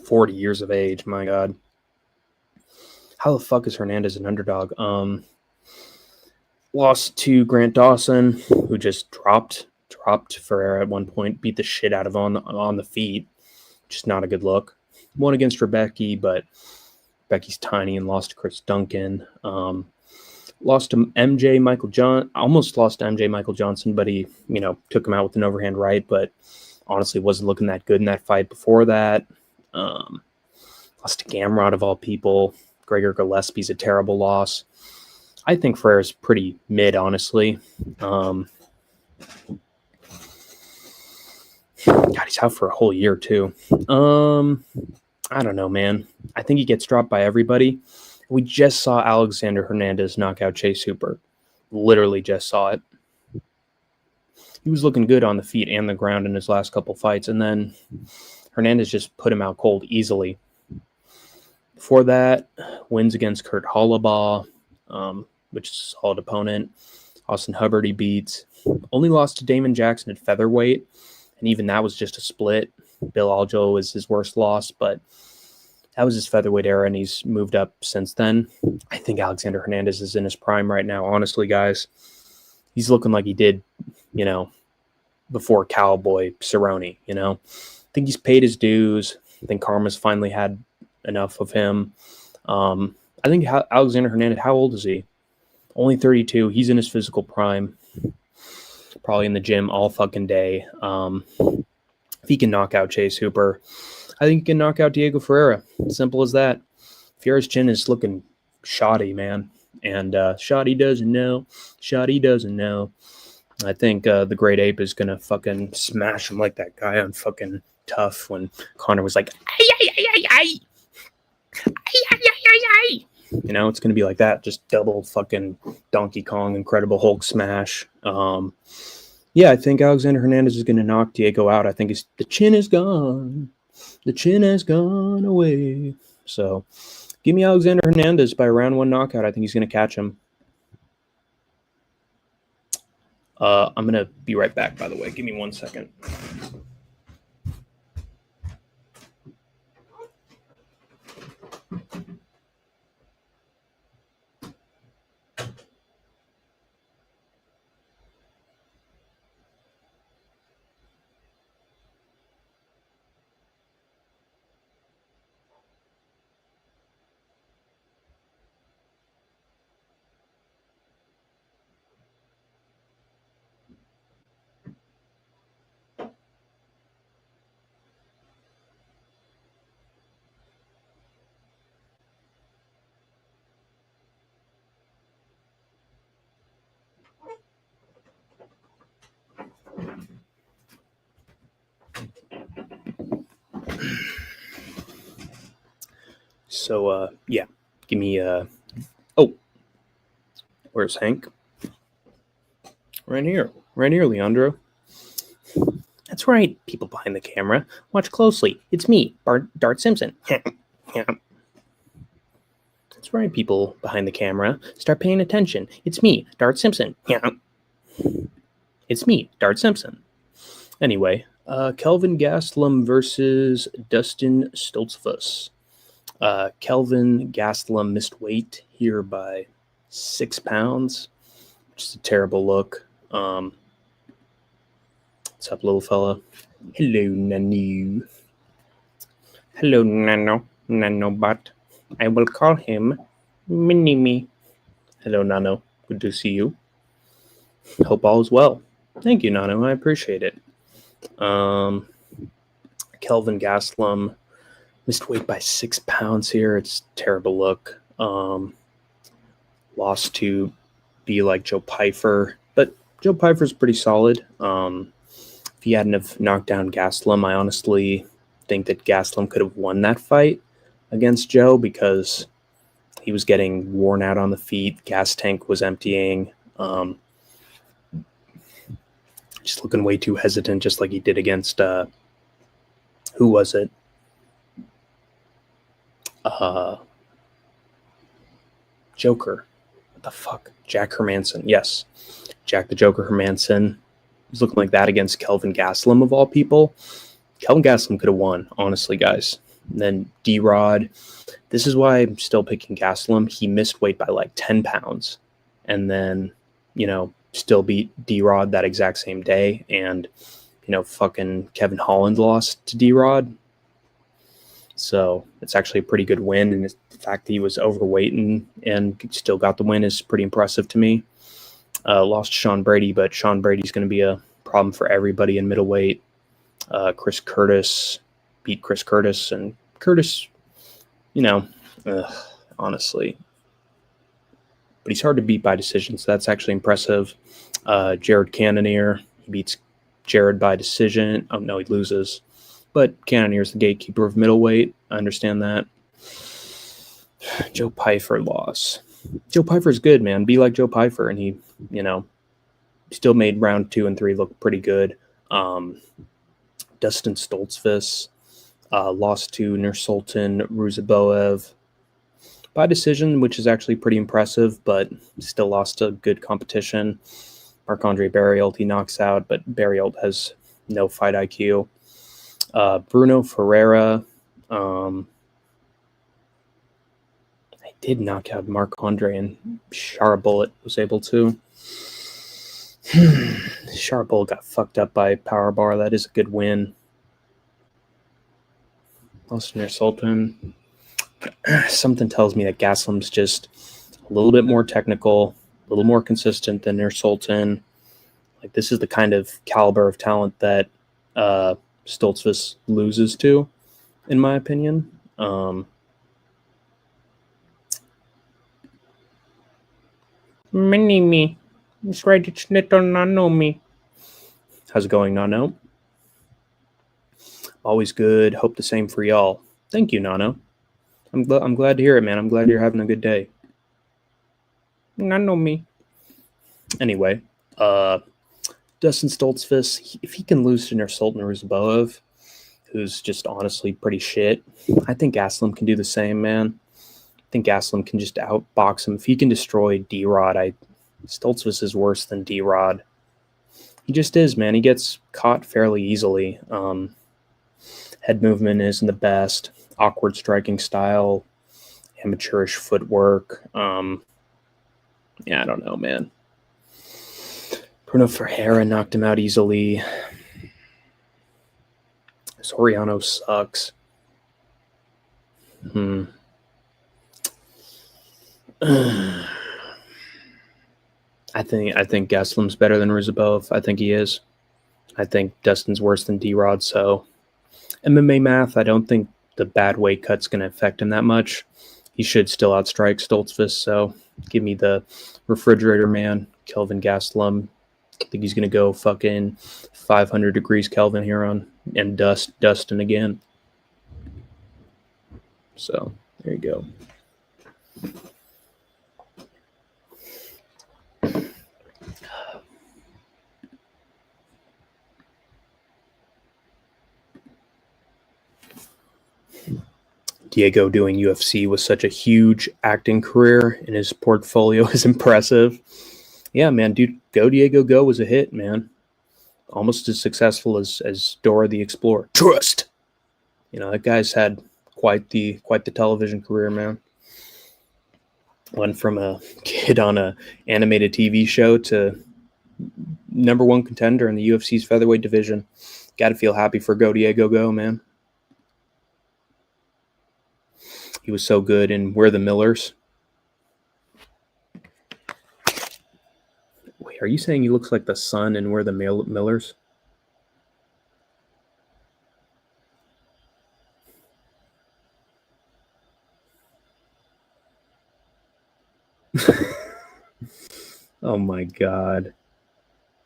A: 40 years of age, my God. How the fuck is Hernandez an underdog? Lost to Grant Dawson, who just dropped Ferreira at one point, beat the shit out of him on the feet. Just not a good look. Won against Rebecca, but Becky's tiny and lost to Chris Duncan. Lost to MJ Michael John. Almost lost to MJ Michael Johnson, but he, took him out with an overhand right, but honestly wasn't looking that good in that fight before that. Lost to Gamrot of all people. Gregor Gillespie's a terrible loss. I think Ferreira's pretty mid, honestly. God, he's out for a whole year, too. I don't know, man. I think he gets dropped by everybody. We just saw Alexander Hernandez knock out Chase Hooper. Literally just saw it. He was looking good on the feet and the ground in his last couple fights, and then Hernandez just put him out cold easily. Before that, wins against Kurt Hollabaugh, which is a solid opponent. Austin Hubbard he beats. Only lost to Damon Jackson at featherweight, and even that was just a split. Bill Aljo is his worst loss, but that was his featherweight era, and he's moved up since then. I think Alexander Hernandez is in his prime right now, honestly, guys. He's looking like he did, before Cowboy Cerrone, I think he's paid his dues. I think Karma's finally had enough of him. I think Alexander Hernandez, how old is he? Only 32. He's in his physical prime. Probably in the gym all fucking day. If he can knock out Chase Hooper, I think he can knock out Diego Ferreira. Simple as that. Ferreira's chin is looking shoddy, man. And shoddy doesn't know. Shoddy doesn't know. I think the Great Ape is going to fucking smash him like that guy on fucking Tough when Connor was like, ay, ay, ay, ay, ay. Ay, ay, ay, ay, ay. It's going to be like that. Just double fucking Donkey Kong, Incredible Hulk smash. Yeah, I think Alexander Hernandez is going to knock Diego out. I think the chin is gone. The chin has gone away. So, give me Alexander Hernandez by a round one knockout. I think he's going to catch him. I'm going to be right back, by the way. Give me 1 second. So, yeah, give me, where's Hank? Right here, Leandro. That's right, people behind the camera. Watch closely. It's me, Dart Simpson. That's right, people behind the camera. Start paying attention. It's me, Dart Simpson. It's me, Dart Simpson. Anyway, Kelvin Gastelum versus Dustin Stoltzfus. Kelvin Gastelum missed weight here by 6 pounds, which is a terrible look. What's up, little fella? Hello, Nanu. Hello, Nanobot. I will call him Mini-Me. Hello, Nano. Good to see you. Hope all is well. Thank you, Nano. I appreciate it. Kelvin Gastelum missed weight by 6 pounds here. It's a terrible look. Lost to be like Joe Pyfer, but Joe Pyfer's pretty solid. If he hadn't have knocked down Gastelum, I honestly think that Gastelum could have won that fight against Joe because he was getting worn out on the feet. Gas tank was emptying. Just looking way too hesitant, just like he did against, who was it? Joker. What the fuck? Jack Hermanson. Yes. Jack the Joker Hermanson. He's looking like that against Kelvin Gastelum, of all people. Kelvin Gastelum could have won, honestly, guys. And then D-Rod. This is why I'm still picking Gastelum. He missed weight by like 10 pounds. And then, still beat D-Rod that exact same day. And, fucking Kevin Holland lost to D-Rod. So it's actually a pretty good win. And the fact that he was overweight and still got the win is pretty impressive to me. Lost to Sean Brady, but Sean Brady's going to be a problem for everybody in middleweight. Chris Curtis beat Chris Curtis. And Curtis, honestly. But he's hard to beat by decision, so that's actually impressive. Jared Cannonier, he beats Jared by decision. Oh, no, he loses. But Cannonier's the gatekeeper of middleweight. I understand that. Joe Pyfer loss. Joe Pyfer's good, man. Be like Joe Pyfer. And he, still made round 2 and 3 look pretty good. Dustin Stoltzfus lost to Nursultan Ruziboev by decision, which is actually pretty impressive, but still lost to good competition. Marc-Andre Barriault he knocks out, but Barriault has no fight IQ. Bruno Ferreira, I did knock out Marc-Andre, and Charbullet was able to. Charbullet got fucked up by Powerbar. That is a good win. Lost near Sultan. Something tells me that Gastelum's just a little bit more technical, a little more consistent than Nir Sultan. Like, this is the kind of caliber of talent that Stoltzfus loses to, in my opinion. Mini-Me. It's right, it's little Nano-Me. How's it going, Nano? Always good. Hope the same for y'all. Thank you, Nano. I'm glad to hear it, man. I'm glad you're having a good day. Nano-Me. Anyway, Dustin Stoltzfus, if he can lose to Nursultan Ruziboev, who's just honestly pretty shit, I think Gastelum can do the same, man. I think Gastelum can just outbox him. If he can destroy D-Rod, Stoltzfus is worse than D-Rod. He just is, man. He gets caught fairly easily. Head movement isn't the best. Awkward striking style. Amateurish footwork. I don't know, man. Bruno Ferreira knocked him out easily. Soriano sucks. I think Gastelum's better than Ruziboev. I think he is. I think Dustin's worse than D-Rod, so MMA math, I don't think the bad weight cut's going to affect him that much. He should still outstrike Stoltzfus, so give me the refrigerator man, Kelvin Gastelum. I think he's going to go fucking 500 degrees Kelvin here and Dustin again. So, there you go. Diego doing UFC was such a huge acting career, and his portfolio is impressive. Yeah, man, dude, Go Diego Go was a hit, man. Almost as successful as Dora the Explorer. Trust. That guy's had quite the television career, man. Went from a kid on a animated TV show to number one contender in the UFC's featherweight division. Got to feel happy for Go Diego Go, man. He was so good in We're the Millers. Wait, are you saying he looks like the son in We're the Millers? Oh my god.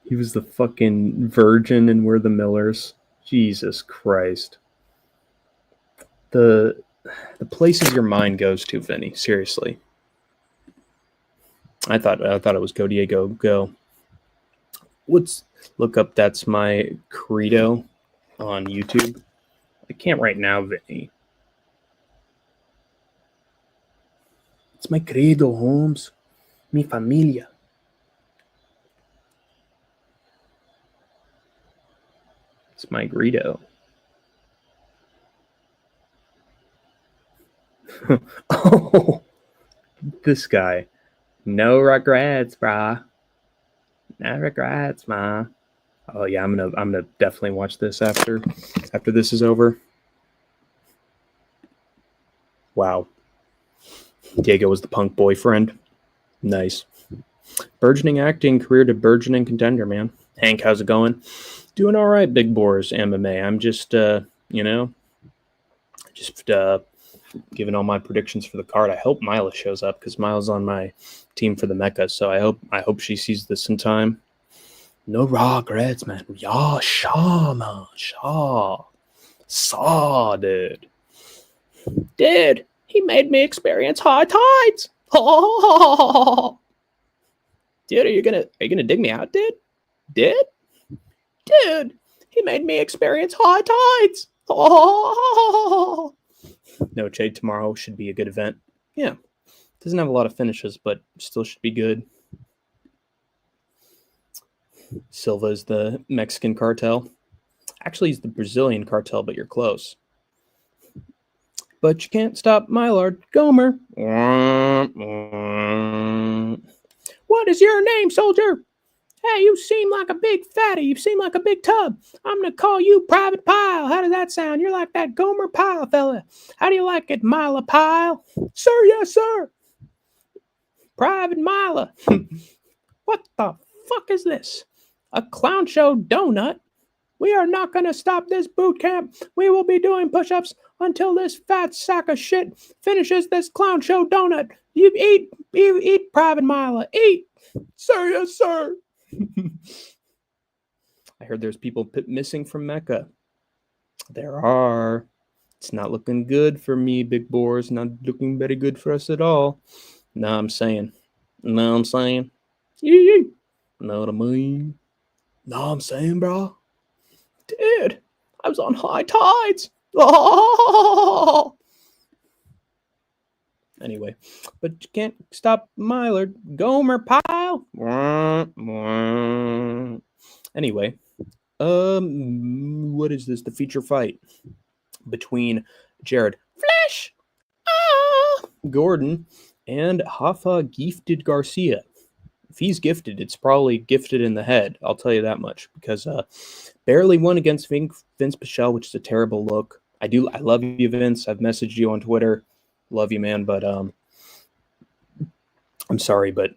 A: He was the fucking virgin in We're the Millers. Jesus Christ. The places your mind goes to, Vinny. Seriously. I thought it was Go Diego Go. Look up That's My Credo on YouTube. I can't right now, Vinny. It's my credo, Holmes. Mi familia. It's my credo. Oh, this guy. No regrets, brah. No regrets, ma. Oh yeah, I'm gonna definitely watch this after this is over. Wow. Diego was the punk boyfriend. Nice. Burgeoning acting career to burgeoning contender, man. Hank, how's it going? Doing all right, Big Boars MMA. I'm just giving all my predictions for the card. I hope Mila shows up because Mila's on my team for the Mecca. So I hope she sees this in time. No regrets, man. Yeah, shaw, man. Shaw. Saw, dude. Dude, he made me experience high tides. Oh. Dude, are you gonna dig me out, dude? Dude, he made me experience high tides. Oh. Noche tomorrow should be a good event. Yeah. Doesn't have a lot of finishes, but still should be good. Silva is the Mexican cartel. Actually, he's the Brazilian cartel, but you're close. But you can't stop Millard Gomer. What is your name, soldier? Hey, you seem like a big fatty. You seem like a big tub. I'm going to call you Private Pile. How does that sound? You're like that Gomer Pyle fella. How do you like it, Mila Pyle? Sir, yes, sir. Private Mila. What the fuck is this? A clown show donut? We are not going to stop this boot camp. We will be doing push-ups until this fat sack of shit finishes this clown show donut. You eat, Private Mila. Eat. Sir, yes, sir. I heard there's people missing from Mecca. There are. It's not looking good for me, Big Boars. Not looking very good for us at all. Know what I'm saying? Know what I mean? Know what I'm saying, bro? Dude, I was on high tides. Oh! Anyway, but you can't stop Millard Gomer Pyle. Anyway, what is this? The feature fight between Jared Flash Gordon and Hoffa Gifted Garcia. If he's gifted, it's probably gifted in the head. I'll tell you that much because barely won against Vince Pichel, which is a terrible look. I love you, Vince. I've messaged you on Twitter. Love you, man, but I'm sorry, but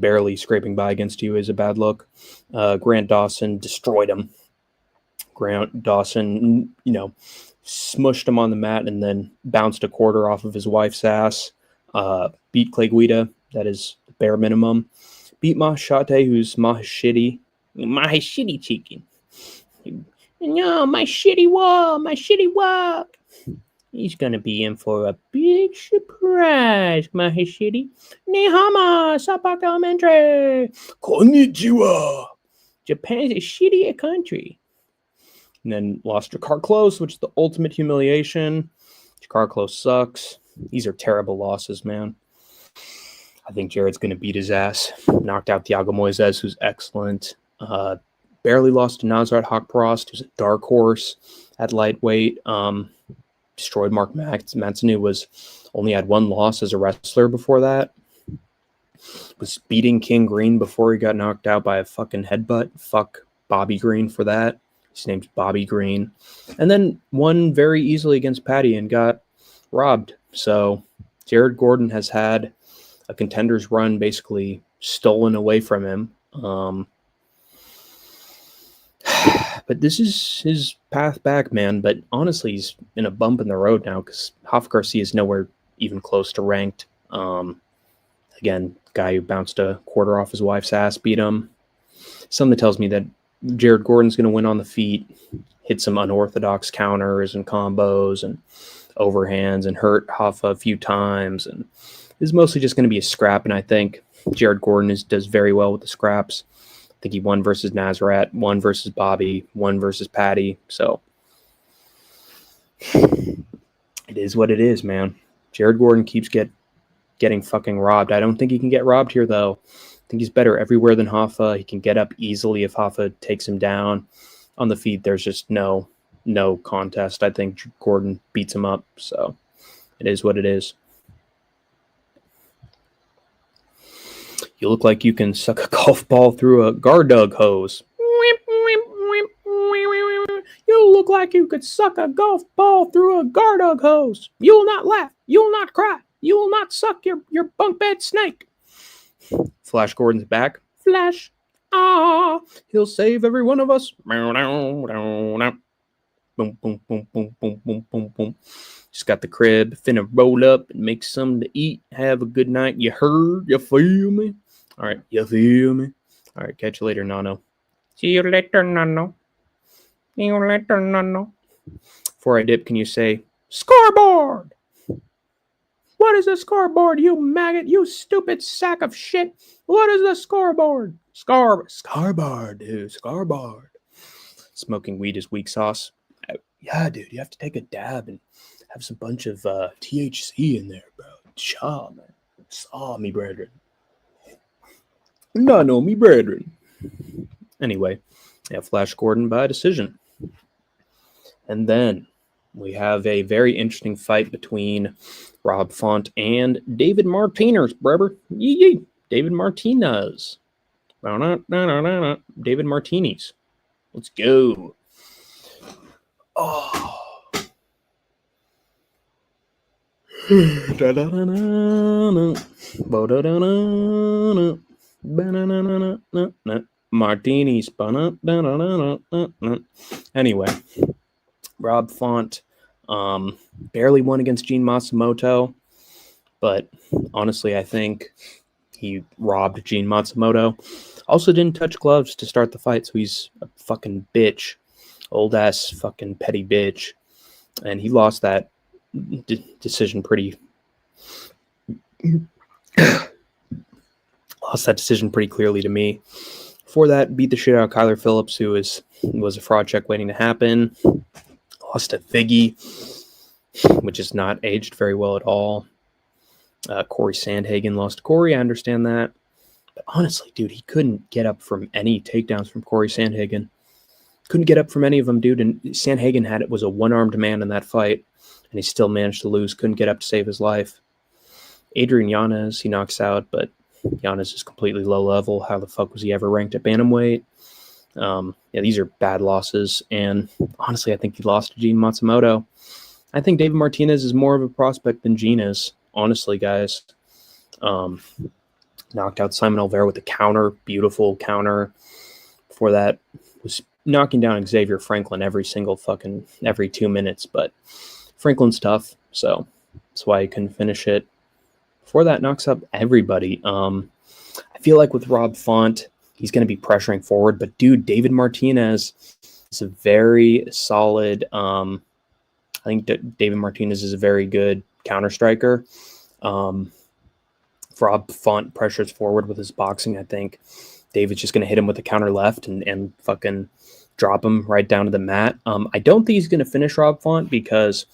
A: barely scraping by against you is a bad look. Grant Dawson destroyed him. Grant Dawson, smushed him on the mat and then bounced a quarter off of his wife's ass. Beat Clay Guida, that is the bare minimum. Beat Mahashate, who's Mahashitty chicken. No, my shitty walk. He's gonna be in for a big surprise, Mahashitty. Nihama, Sapak Elementary. Konnichiwa. Japan's a shitty country. And then lost her car close, which is the ultimate humiliation. Carclo sucks. These are terrible losses, man. I think Jared's going to beat his ass. Knocked out Thiago Moises, who's excellent. Barely lost to Nasrat Haqparast, who's a dark horse at lightweight. Destroyed Mark Manson, who only had one loss as a wrestler before that. Was beating King Green before he got knocked out by a fucking headbutt. Fuck Bobby Green for that. His name's Bobby Green. And then won very easily against Patty and got robbed. So Jared Gordon has had a contender's run basically stolen away from him. But this is his path back, man. But honestly, he's in a bump in the road now because Rafa Garcia is nowhere even close to ranked. Again, guy who bounced a quarter off his wife's ass, beat him. Something tells me that Jared Gordon's going to win on the feet, hit some unorthodox counters and combos and overhands and hurt Rafa a few times. And it's mostly just going to be a scrap. And I think Jared Gordon does very well with the scraps. I think he won versus Nasrat, won versus Bobby, won versus Patty. So it is what it is, man. Jared Gordon keeps getting fucking robbed. I don't think he can get robbed here, though. I think he's better everywhere than Rafa. He can get up easily if Rafa takes him down. On the feet, there's just no contest. I think Gordon beats him up. So it is what it is. You look like you can suck a golf ball through a Gardug hose. You look like you could suck a golf ball through a Gardug hose. You will not laugh. You will not cry. You will not suck your bunk bed snake. Flash Gordon's back. Flash. Ah. He'll save every one of us. Boom, boom, boom, boom, boom, boom, boom, boom. Just got the crib. Finna roll up and make something to eat. Have a good night. You heard? You feel me? All right. You feel me? All right. Catch you later, Nano. See you later, Nano. See you later, Nano. Before I dip, can you say, scoreboard? What is the scoreboard, you maggot? You stupid sack of shit. What is the scoreboard? Scoreboard, dude. Scoreboard. Smoking weed is weak sauce. Yeah, dude. You have to take a dab and have some bunch of THC in there, bro. Cha, man. Saw me, brethren. No, me, brethren. Anyway, yeah, Flash Gordon by decision. And then we have a very interesting fight between Rob Font and David Martinez, brother. Yee. David Martinez. David Martinez. Let's go. Oh. Martinis. Anyway, Rob Font barely won against Gene Matsumoto, but honestly, I think he robbed Gene Matsumoto. Also didn't touch gloves to start the fight, so he's a fucking bitch. Old ass fucking petty bitch. And he lost that decision pretty clearly to me. Before that, beat the shit out of Kyler Phillips, who was a fraud check waiting to happen. Lost to Figgy, which is not aged very well at all. Corey Sandhagen lost to Corey. I understand that. But honestly, dude, he couldn't get up from any takedowns from Corey Sandhagen. Couldn't get up from any of them, dude. And Sandhagen was a one-armed man in that fight, and he still managed to lose. Couldn't get up to save his life. Adrian Yanez, he knocks out, but Yanez is completely low level. How the fuck was he ever ranked at bantamweight? Yeah, these are bad losses. And honestly, I think he lost to Gene Matsumoto. I think David Martinez is more of a prospect than Gene is. Honestly, guys. Knocked out Simon Olvera with a counter. Beautiful counter. Before that, was knocking down Xavier Franklin every 2 minutes. But Franklin's tough, so that's why he couldn't finish it. Before that, knocks up everybody. I feel like with Rob Font, he's going to be pressuring forward. But, dude, David Martinez is a very solid I think David Martinez is a very good counter striker. If Rob Font pressures forward with his boxing, I think David's just going to hit him with a counter left and fucking drop him right down to the mat. I don't think he's going to finish Rob Font because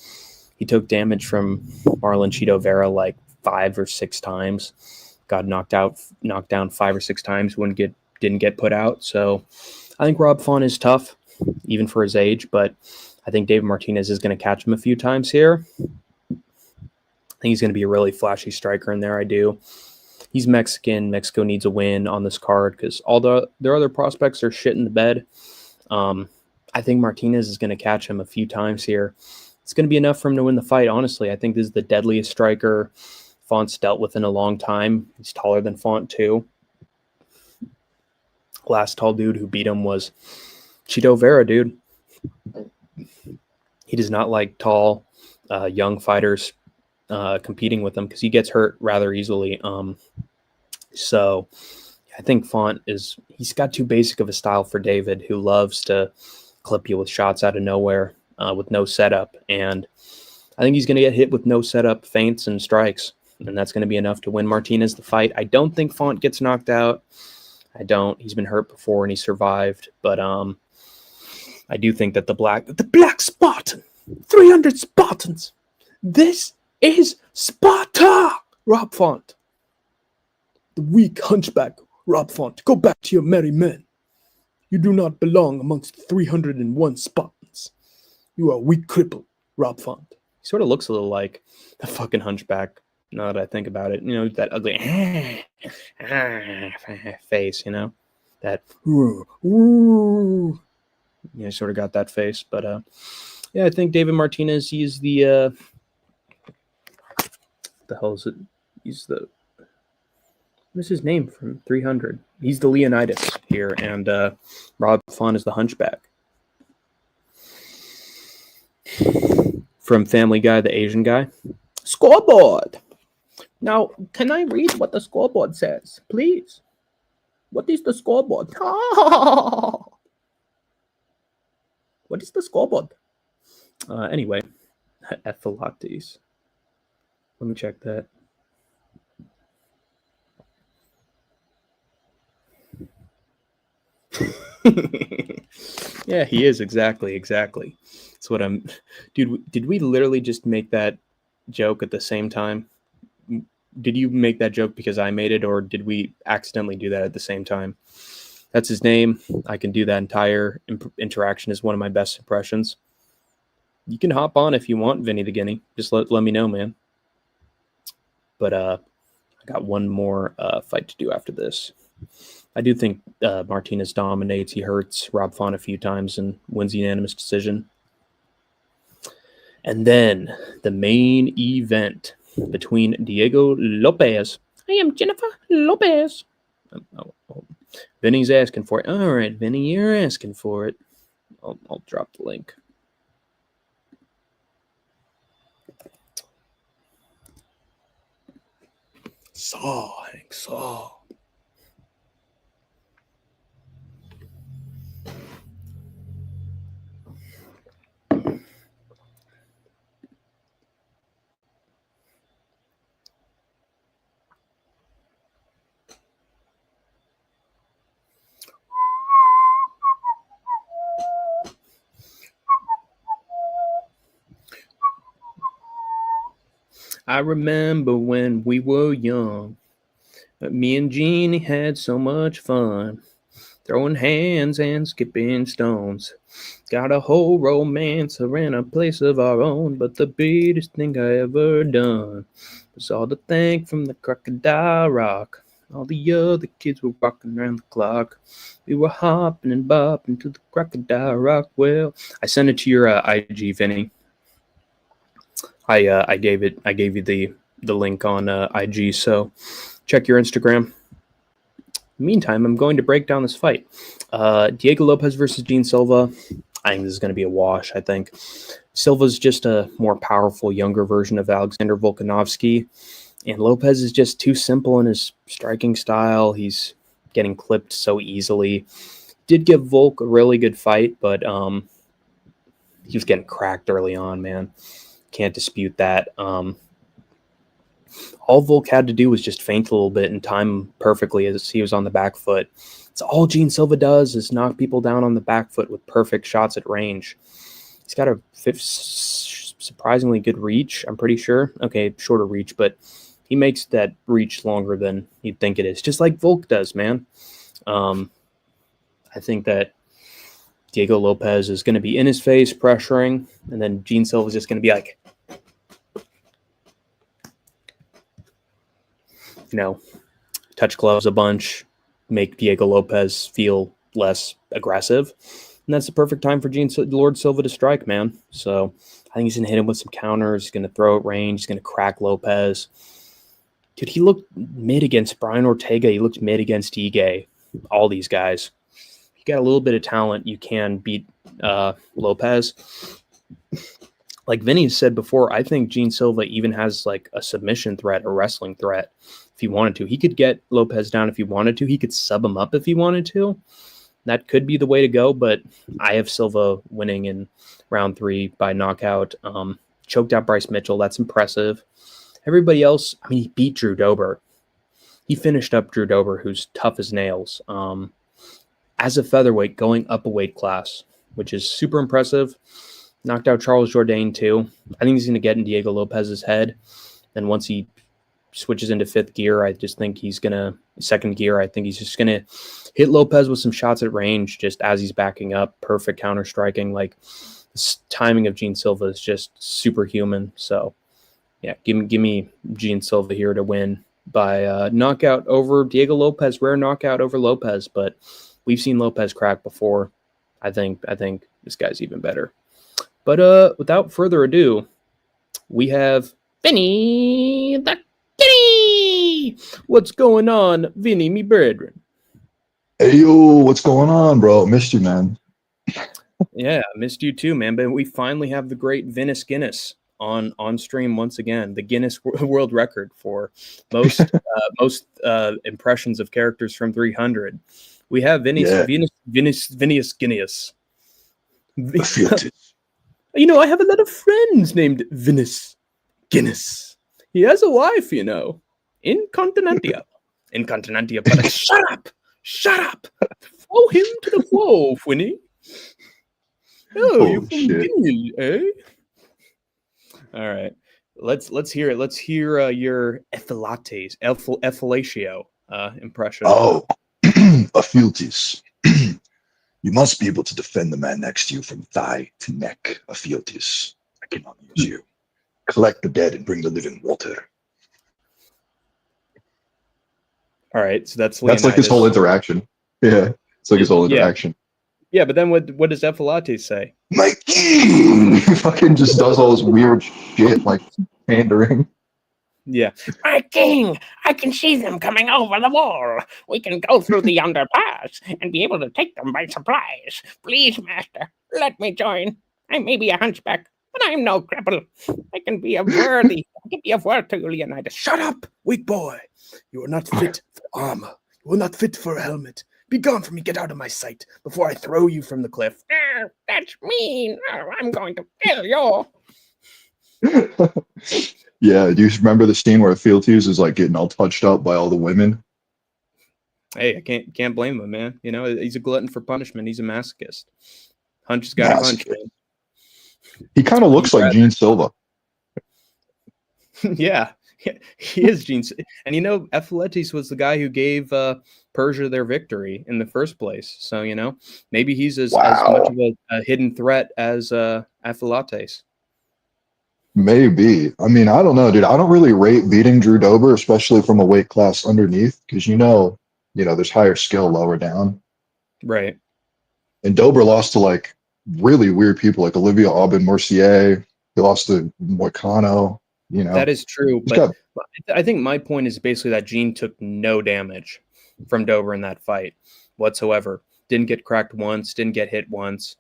A: He took damage from Marlon Chito Vera like 5 or 6 times. Got knocked down 5 or 6 times. Didn't get put out. So I think Rob Font is tough, even for his age. But I think David Martinez is going to catch him a few times here. I think he's going to be a really flashy striker in there. I do. He's Mexican. Mexico needs a win on this card because all their other prospects are shit in the bed. I think Martinez is going to catch him a few times here. It's going to be enough for him to win the fight, honestly. I think this is the deadliest striker Font's dealt with in a long time. He's taller than Font, too. Last tall dude who beat him was Chito Vera, dude. He does not like tall, young fighters competing with him because he gets hurt rather easily. So I think Font he's got too basic of a style for David, who loves to clip you with shots out of nowhere with no setup. And I think he's going to get hit with no setup feints and strikes. And that's going to be enough to win Martinez the fight. I don't think Font gets knocked out. I don't. He's been hurt before and he survived. But I do think that the black Spartan, 300 Spartans, this is Sparta! Rob Font. The weak hunchback, Rob Font. Go back to your merry men. You do not belong amongst the 301 Spartans. You are a weak cripple, Rob Font. He sort of looks a little like a fucking hunchback, now that I think about it. You know, that ugly face, you know? That, sort of got that face. But, I think David Martinez, he's the hell is it? What is his name from 300? He's the Leonidas here, and Rob Font is the hunchback. From Family Guy, the Asian guy. Scoreboard! Now, can I read what the scoreboard says, please? What is the scoreboard? What is the scoreboard? Anyway, Ethelates. Let me check that. Yeah, he is exactly. That's what I'm. Dude, did we literally just make that joke at the same time? Did you make that joke because I made it, or did we accidentally do that at the same time? That's his name. I can do that entire interaction as one of my best impressions. You can hop on if you want, Vinny the Guinea. Just let me know, man. But I got one more fight to do after this. I do think Martinez dominates. He hurts Rob Font a few times and wins the unanimous decision. And then the main event between Diego Lopes. I am Jennifer Lopez. Vinny's asking for it. All right, Vinny, you're asking for it. I'll drop the link. Hank Saw. I remember when we were young, me and Jeannie had so much fun, throwing hands and skipping stones. Got a whole romancer and a place of our own, but the biggest thing I ever done was all the thank from the Crocodile Rock. All the other kids were rocking around the clock. We were hopping and bopping to the Crocodile Rock. Well, I sent it to your IG, Vinny. I gave you the link on IG, so check your Instagram. Meantime, I'm going to break down this fight. Diego Lopes versus Gene Silva. I think this is going to be a wash. I think Silva's just a more powerful, younger version of Alexander Volkanovski, and Lopes is just too simple in his striking style. He's getting clipped so easily. Did give Volk a really good fight, but he was getting cracked early on, man. Can't dispute that. All Volk had to do was just feint a little bit and time perfectly as he was on the back foot. It's all Gene Silva does is knock people down on the back foot with perfect shots at range. He's got a surprisingly good reach, I'm pretty sure. Okay, shorter reach, but he makes that reach longer than you'd think it is, just like Volk does, man. I think that Diego Lopes is going to be in his face, pressuring, and then Gene Silva is just going to be like, touch gloves a bunch, make Diego Lopes feel less aggressive. And that's the perfect time for Lord Silva to strike, man. So I think he's going to hit him with some counters. He's going to throw at range. He's going to crack Lopes. Dude, he looked mid against Brian Ortega. He looked mid against Ige. All these guys. If you got a little bit of talent, you can beat Lopes. Like Vinny said before, I think Gene Silva even has like a submission threat, a wrestling threat, if he wanted to. He could get Lopes down if he wanted to. He could sub him up if he wanted to. That could be the way to go, but I have Silva winning in round 3 by knockout. Choked out Bryce Mitchell. That's impressive. Everybody else, I mean, he beat Drew Dober. He finished up Drew Dober, who's tough as nails. As a featherweight, going up a weight class, which is super impressive. Knocked out Charles Jourdain, too. I think he's going to get in Diego Lopes's head. And once he switches into 5th gear, I just think he's going to, 2nd gear, I think he's just going to hit Lopes with some shots at range just as he's backing up. Perfect counter striking. Like, this timing of Gene Silva is just superhuman. So, yeah, give me Gene Silva here to win by knockout over Diego Lopes. Rare knockout over Lopes, but we've seen Lopes crack before. I think this guy's even better. But without further ado, we have Vinny the Kitty. What's going on, Vinny, me brethren?
B: Hey, yo, what's going on, bro? Missed you, man.
A: Yeah, I missed you too, man. But we finally have the great Vinnis Guinness on stream once again. The Guinness World Record for most impressions of characters from 300. We have Vinnius Guinness. You know, I have a lot of friends named Vinnis Guinness. He has a wife, you know, in Continentia. But shut up. Throw him to the floor, Winnie. Oh, you're from Guinea, eh? All right. Let's hear it. Let's hear your fellatio impression.
B: Oh, Affiltis. You must be able to defend the man next to you from thigh to neck. Affiltis. I cannot use you. Collect the dead and bring the living water.
A: All right, so that's
B: like his whole interaction. Yeah, it's like his whole interaction.
A: Yeah, but then what does Effelati say?
B: My king! He fucking just does all this weird shit, like pandering.
A: Yeah.
C: My king, I can see them coming over the wall. We can go through the underpass and be able to take them by surprise. Please, master, let me join. I may be a hunchback, but I'm no cripple. I can be a worthy. Give me a word to you, Leonidas.
D: Shut up, weak boy. You are not fit for armor. You are not fit for a helmet. Be gone from me. Get out of my sight before I throw you from the cliff.
C: That's mean. I'm going to kill you.
B: Yeah, do you remember the scene where Affiltis is like getting all touched up by all the women?
A: Hey, I can't blame him, man. You know, he's a glutton for punishment. He's a masochist. Hunch has got a hunch, man.
B: He kind of looks like Gene Silva.
A: Yeah, he is Gene. And you know, Ephiletes was the guy who gave Persia their victory in the first place. So, you know, maybe he's as much of a hidden threat as Ephiletes.
B: Maybe. I mean, I don't know, dude. I don't really rate beating Drew Dober, especially from a weight class underneath, because you know, there's higher skill lower down.
A: Right.
B: And Dober lost to like really weird people like Olivier Aubin Mercier. He lost to Moicano. You know,
A: that is true. But I think my point is basically that Gene took no damage from Dober in that fight whatsoever. Didn't get cracked once, didn't get hit once.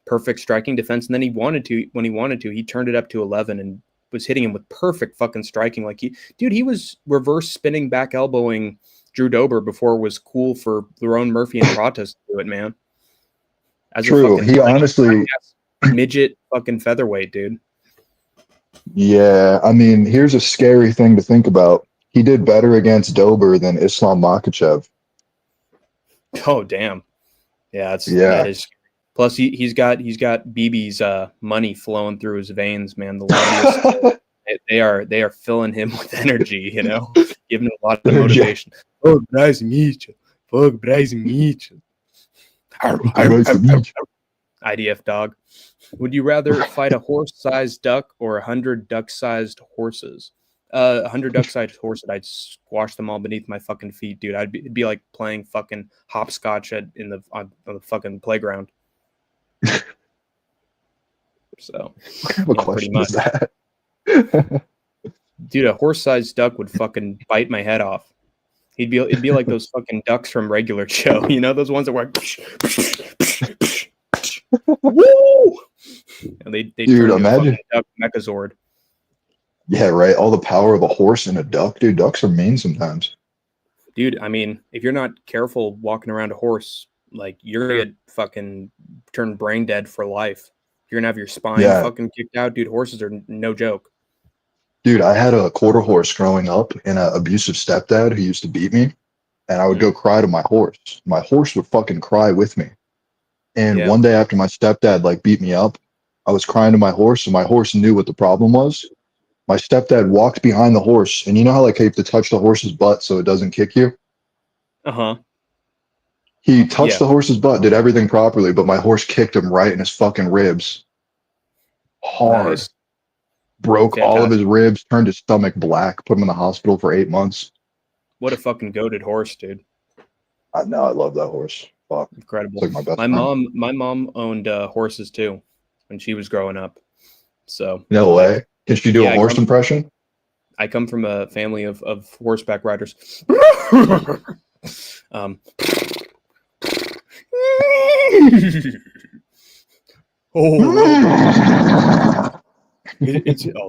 A: Perfect striking defense. And then when he wanted to, he turned it up to 11 and was hitting him with perfect fucking striking. Like he was reverse spinning back elbowing Drew Dober before it was cool for Lerone Murphy and Pratas to do it, man.
B: True. He honestly
A: midget fucking featherweight, dude.
B: Yeah, I mean, here's a scary thing to think about. He did better against Dober than Islam Makhachev.
A: Oh, damn. Yeah, that is. Plus, he's got BB's money flowing through his veins, man. The lobbyists, they are filling him with energy, you know, giving him a lot of motivation. Oh, nice to meet you. Fuck, nice to meet you. IDF dog. Would you rather fight a horse-sized duck or 100 duck-sized horses? 100 duck-sized horses, I'd squash them all beneath my fucking feet, dude. It'd be like playing fucking hopscotch on the fucking playground. So,
B: What kind of a question is that?
A: Dude, a horse-sized duck would fucking bite my head off. It'd be like those fucking ducks from Regular Show, you know, those ones that were woo! And they
B: Dude,
A: turn
B: imagine
A: a duck Mechazord.
B: Yeah, right. All the power of a horse and a duck, dude. Ducks are mean sometimes.
A: Dude, I mean, if you're not careful walking around a horse, like you're gonna get fucking turn brain dead for life. You're gonna have your spine fucking kicked out, dude. Horses are no joke.
B: Dude, I had a quarter horse growing up and an abusive stepdad who used to beat me, and I would go cry to my horse. My horse would fucking cry with me. And one day after my stepdad like beat me up, I was crying to my horse, and my horse knew what the problem was. My stepdad walked behind the horse, and you know how like you have to touch the horse's butt so it doesn't kick you?
A: Uh-huh.
B: He touched the horse's butt, did everything properly, but my horse kicked him right in his fucking ribs. Hard.
A: Nice.
B: Broke all of his ribs, turned his stomach black, put him in the hospital for 8 months.
A: What a fucking goated horse, dude.
B: I know, I love that horse. Fuck.
A: Incredible.
B: Like my best
A: friend.
B: Mom
A: owned horses too when she was growing up. So
B: no way. Can she do a horse impression?
A: I come from a family of horseback riders.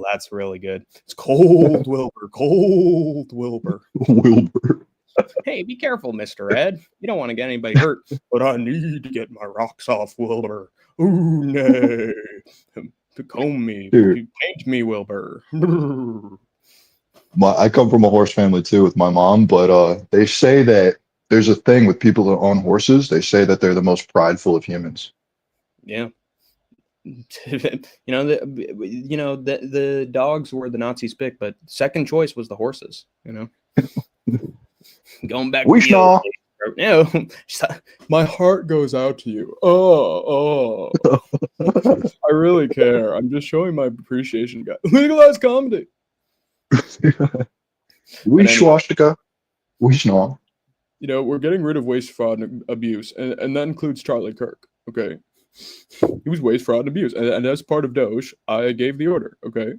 A: That's really good. It's cold Wilbur. Cold Wilbur.
B: Wilbur.
A: Hey, be careful, Mr. Ed. You don't want to get anybody hurt. But I need to get my rocks off, Wilbur. Ooh, nay. To comb me.
B: Dude.
A: Paint me, Wilbur.
B: I come from a horse family too with my mom, but they say that there's a thing with people that own horses. They say that they're the most prideful of humans.
A: Yeah. The dogs were the Nazis' pick, but second choice was the horses, you know. Going back
B: to
A: no, my heart goes out to you. Oh, I really care. I'm just showing my appreciation, guys. Legalize comedy.
B: We swastika. We snore.
A: You know, we're getting rid of waste, fraud, and abuse, and that includes Charlie Kirk. Okay, he was waste, fraud, and abuse, and as part of Doge, I gave the order. Okay.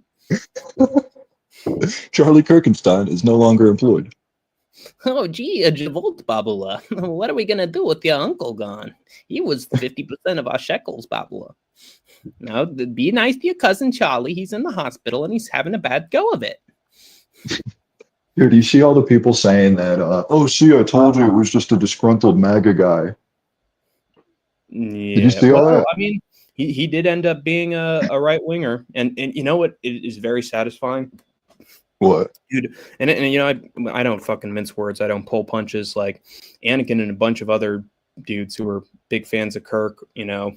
B: Charlie Kirkenstein is no longer employed.
C: Oh, gee, a Javolt, Babula. What are we going to do with your uncle gone? He was 50% of our shekels, Babula. Now, be nice to your cousin Charlie. He's in the hospital and he's having a bad go of it.
B: Dude, do you see all the people saying that, oh, see, I told you it was just a disgruntled MAGA guy?
A: Yeah,
B: did you see all that?
A: I mean, he did end up being a right-winger. And you know what is very satisfying?
B: What?
A: Dude, and you know, I don't fucking mince words. I don't pull punches. Like Anakin and a bunch of other dudes who were big fans of Kirk, you know,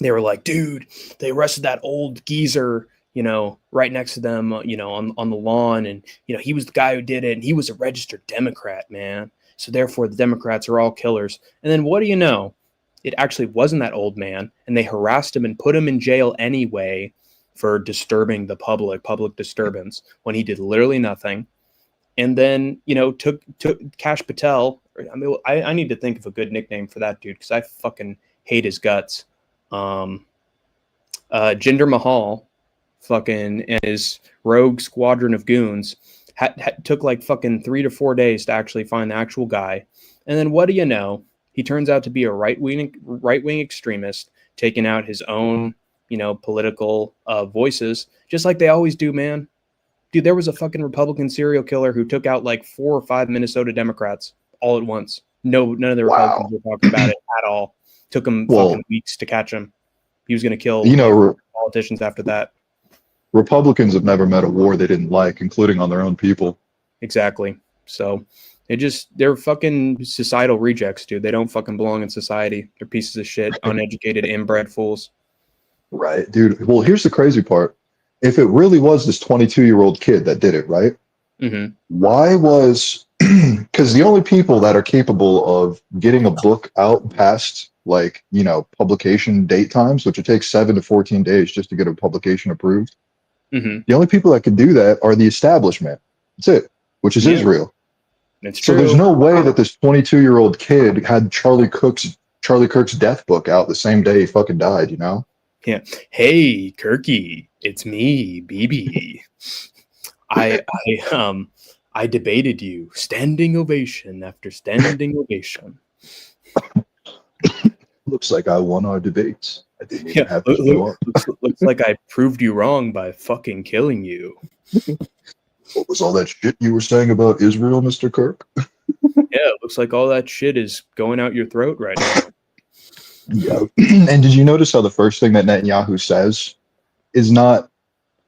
A: they were like, dude, they arrested that old geezer, you know, right next to them, you know, on the lawn. And, you know, he was the guy who did it. And he was a registered Democrat, man. So therefore the Democrats are all killers. And then what do you know? It actually wasn't that old man. And they harassed him and put him in jail anyway for disturbing the public disturbance when he did literally nothing. And then, you know, took Kash Patel. I mean, I need to think of a good nickname for that dude because I fucking hate his guts. Jinder Mahal fucking and his rogue squadron of goons took like fucking 3 to 4 days to actually find the actual guy. And then what do you know? He turns out to be a right-wing extremist taking out his own, you know, political voices, just like they always do, man. Dude, there was a fucking Republican serial killer who took out like 4 or 5 Minnesota Democrats all at once. No, none of the Republicans were talking about it at all. Took him fucking weeks to catch him. He was going to kill politicians after that.
B: Republicans have never met a war they didn't like, including on their own people.
A: Exactly. So They're fucking societal rejects, dude. They don't fucking belong in society. They're pieces of shit, uneducated, inbred fools.
B: Right, dude. Well, here's the crazy part. If it really was this 22-year-old kid that did it, right?
A: Mm-hmm.
B: Why was because the only people that are capable of getting a book out past like, publication date times, which it takes 7 to 14 days just to get a publication approved.
A: Mm-hmm.
B: The only people that can do that are the establishment. That's it, which is Israel.
A: It's
B: So
A: true.
B: there's no way that this 22-year-old kid had Charlie Kirk's death book out the same day he fucking died,
A: Yeah. Hey, Kirky, it's me, BB. I debated you, standing ovation after standing ovation.
B: Looks like I won our debates. I didn't even have to show up.
A: Looks like I proved you wrong by fucking killing you.
B: What was all that shit you were saying about Israel, Mr. Kirk?
A: Yeah, it looks like all that shit is going out your throat right now.
B: Yeah. And did you notice how the first thing that Netanyahu says is not,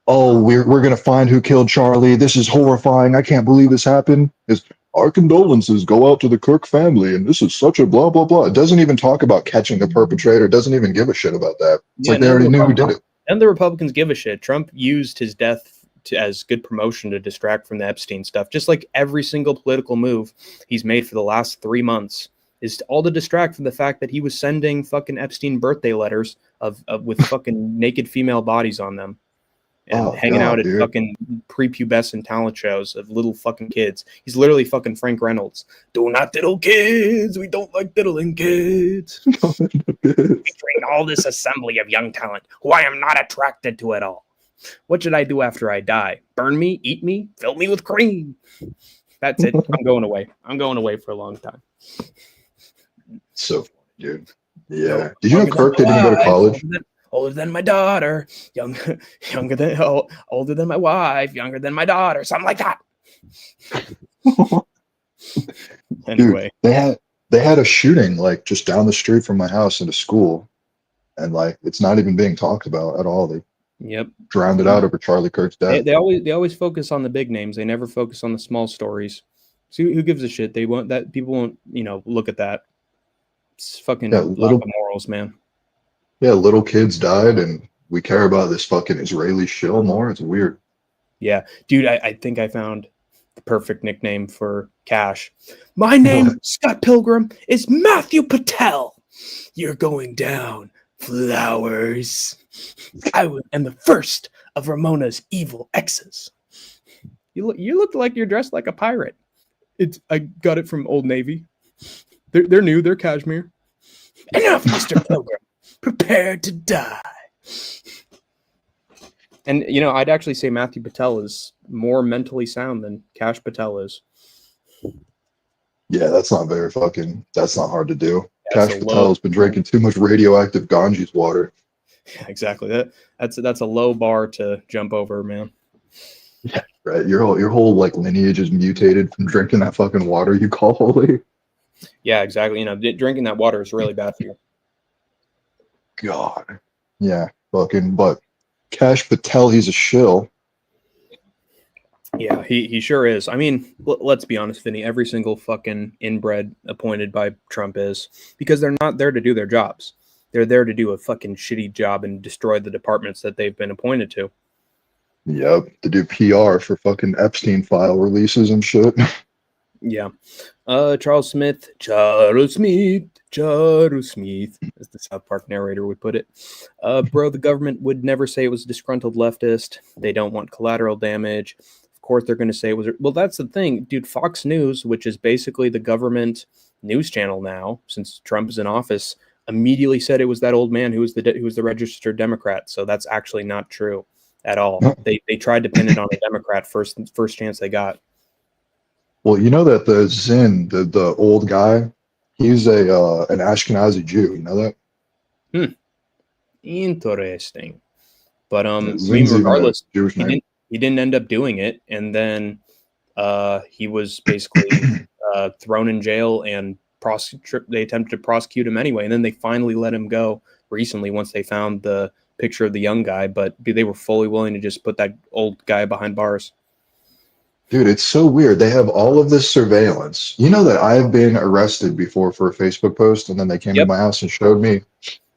B: "Oh, we're going to find who killed Charlie. This is horrifying. I can't believe this happened." Is "Our condolences go out to the Kirk family, and this is such a blah, blah, blah." It doesn't even talk about catching the perpetrator. It doesn't even give a shit about that. It's like they already knew who did it.
A: And the Republicans give a shit. Trump used his death as good promotion to distract from the Epstein stuff. Just like every single political move he's made for the last 3 months is all to distract from the fact that he was sending fucking Epstein birthday letters of with fucking naked female bodies on them. And hanging out at fucking prepubescent talent shows of little fucking kids. He's literally fucking Frank Reynolds. Do not diddle kids. We don't like diddling kids.
C: Featuring all this assembly of young talent who I am not attracted to at all.
A: What should I do after I die? Burn me? Eat me? Fill me with cream? That's it. I'm going away. I'm going away for a long time.
B: So funny, dude. Yeah. Did you know Kirk didn't even go to college?
A: Older than my daughter, older than my wife, younger than my daughter, something like that. Anyway,
B: dude, they had a shooting like just down the street from my house in a school, and like it's not even being talked about at all. They drowned it out over Charlie Kirk's death.
A: They always focus on the big names. They never focus on the small stories. See, who gives a shit? They want that. People won't look at that. It's fucking lack of morals, man.
B: Yeah, little kids died, and we care about this fucking Israeli shill more. It's weird.
A: Yeah, dude, I think I found the perfect nickname for Cash. My name, Scott Pilgrim, is Matthew Patel. You're going down, flowers. I am the first of Ramona's evil exes. You look like you're dressed like a pirate. I got it from Old Navy. They're new. They're cashmere.
D: Enough, Mr. Pilgrim. Prepare to die.
A: And, I'd actually say Matthew Patel is more mentally sound than Cash Patel is.
B: Yeah, that's not hard to do. Yeah, Cash Patel's been drinking too much radioactive Ganges water.
A: Yeah, exactly. That's a low bar to jump over, man.
B: Yeah, right. Your whole like lineage is mutated from drinking that fucking water you call holy.
A: Yeah, exactly. Drinking that water is really bad for you.
B: God. Yeah, but Cash Patel, he's a shill.
A: Yeah, he sure is. I mean, let's be honest, Vinny. Every single fucking inbred appointed by Trump is, because they're not there to do their jobs. They're there to do a fucking shitty job and destroy the departments that they've been appointed to.
B: Yep, to do PR for fucking Epstein file releases and shit.
A: Yeah. Charles Smith, as the South Park narrator would put it. Bro, the government would never say it was a disgruntled leftist. They don't want collateral damage. Of course, they're going to say it was. Well, that's the thing, dude. Fox News, which is basically the government news channel now, since Trump is in office, immediately said it was that old man who was the registered Democrat. So that's actually not true at all. They tried to pin it on a Democrat first chance they got.
B: Well, you know that the Zin, the old guy, he's an Ashkenazi Jew. You know that?
A: Interesting. But regardless, he didn't end up doing it, and then he was basically thrown in jail, and they attempted to prosecute him anyway, and then they finally let him go recently once they found the picture of the young guy, but they were fully willing to just put that old guy behind bars.
B: Dude, it's so weird. They have all of this surveillance. You know that I've been arrested before for a Facebook post, and then they came to
A: Yep.
B: my house and showed me.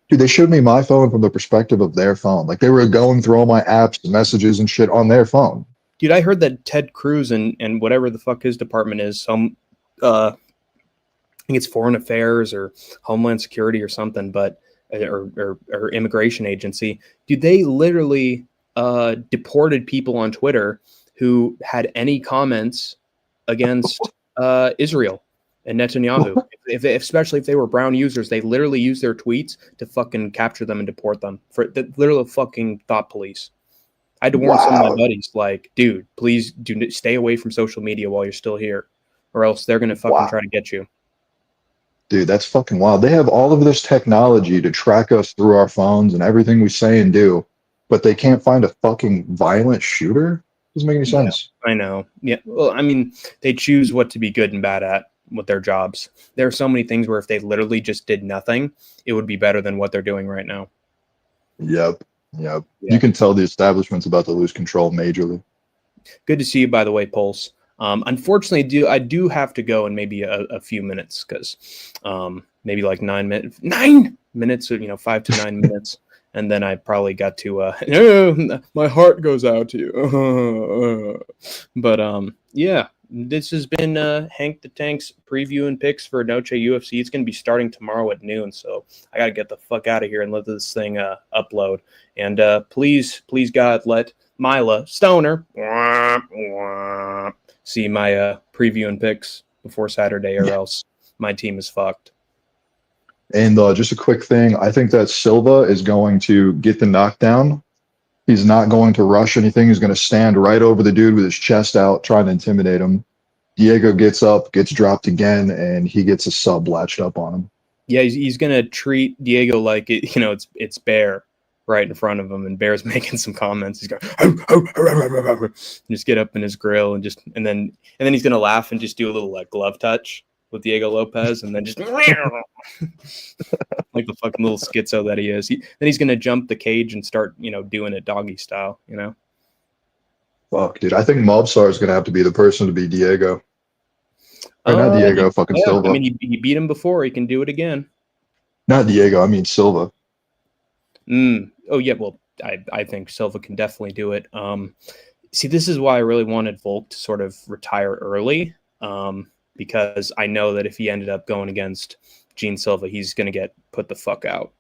B: Dude, they showed me my phone from the perspective of their phone. Like they were going through all my apps, messages, and shit on their phone.
A: Dude, I heard that Ted Cruz and whatever the fuck his department is, I think it's Foreign Affairs or Homeland Security or something, but or immigration agency. Dude, they literally deported people on Twitter who had any comments against Israel and Netanyahu. Especially if they were brown users, they literally used their tweets to fucking capture them and deport them for the literal fucking thought police. I had to warn some of my buddies, like, dude, please do stay away from social media while you're still here, or else they're gonna fucking try to get you.
B: Dude, that's fucking wild. They have all of this technology to track us through our phones and everything we say and do, but they can't find a fucking violent shooter? Doesn't make any sense.
A: I know. Yeah. Well, I mean, they choose what to be good and bad at with their jobs. There are so many things where if they literally just did nothing, it would be better than what they're doing right now.
B: Yep.
A: Yeah.
B: You can tell the establishment's about to lose control majorly.
A: Good to see you, by the way, Pulse. Unfortunately, I do have to go in maybe a few minutes because maybe like 9 minutes, 9 minutes, or 5 to 9 minutes. And then I probably got to, my heart goes out to you. But yeah, this has been Hank the Tank's preview and picks for Noche UFC. It's going to be starting tomorrow at noon. So I got to get the fuck out of here and let this thing upload. And please, God, let Mila Stoner see my preview and picks before Saturday, or else my team is fucked.
B: And just a quick thing, I think that Silva is going to get the knockdown. He's not going to rush anything. He's going to stand right over the dude with his chest out, trying to intimidate him. Diego gets up, gets dropped again, and he gets a sub latched up on him.
A: Yeah, he's going to treat Diego like it's Bear right in front of him, and Bear's making some comments. He's going, just get up in his grill and then he's going to laugh and just do a little like glove touch with Diego Lopes, and then just like the fucking little schizo that he is. Then he's gonna jump the cage and start, doing it doggy style.
B: Fuck, dude. I think Mobsar is gonna have to be the person to be Diego. Or not Diego, fucking Silva.
A: I mean, he beat him before. He can do it again.
B: Not Diego. I mean Silva.
A: Oh yeah. Well, I think Silva can definitely do it. See, this is why I really wanted Volk to sort of retire early. Because I know that if he ended up going against Gene Silva, he's going to get put the fuck out.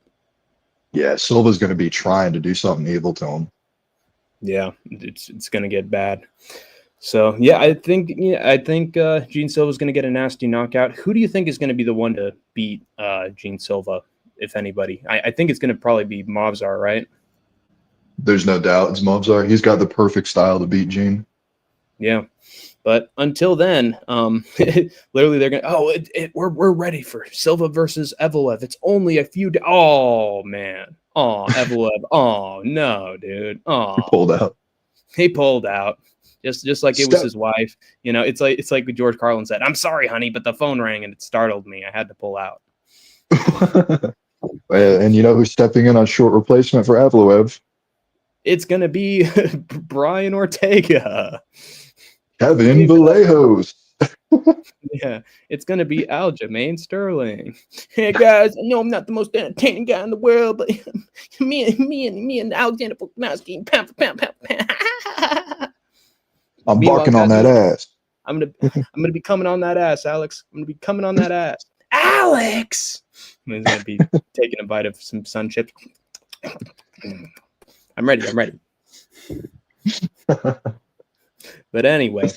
A: Yeah,
B: Silva's going to be trying to do something evil to him.
A: Yeah, it's going to get bad. So, yeah, I think Gene Silva's going to get a nasty knockout. Who do you think is going to be the one to beat Gene Silva, if anybody? I think it's going to probably be Movsar, right?
B: There's no doubt it's Movsar. He's got the perfect style to beat Gene.
A: Yeah. But until then, literally they're gonna. We're ready for Silva versus Evloev. It's only a few. Oh man. Oh Evloev. Oh no, dude. Oh.
B: He pulled out.
A: He pulled out. Just like it was his wife. It's like what George Carlin said. I'm sorry, honey, but the phone rang and it startled me. I had to pull out.
B: And you know who's stepping in on short replacement for Evloev?
A: It's gonna be Brian Ortega.
B: Kevin Vallejos.
A: Yeah, it's going to be Aljamain Sterling. Hey, guys, I know I'm not the most entertaining guy in the world, but me and Alexander Volkanovski, pound for pound.
B: I'm barking on that ass.
A: I'm gonna be coming on that ass, Alex. I'm going to be coming on that ass. Alex! He's going to be taking a bite of some sun chips. I'm ready. But anyway,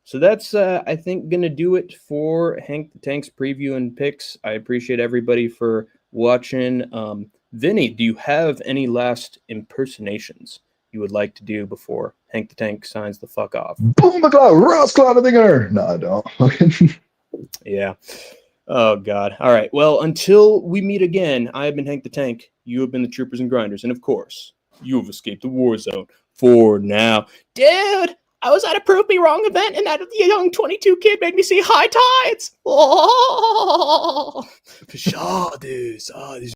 A: so that's, I think, going to do it for Hank the Tank's preview and picks. I appreciate everybody for watching. Vinny, do you have any last impersonations you would like to do before Hank the Tank signs the fuck off?
B: Boom, McLeod, Ross Clonidinger. No, I don't.
A: Yeah. Oh, God. All right. Well, until we meet again, I have been Hank the Tank. You have been the Troopers and Grinders. And, of course, you have escaped the war zone for now. Dude, I was at a Prove Me Wrong event, and that young 22 kid made me see high tides. Oh, for sure, dude.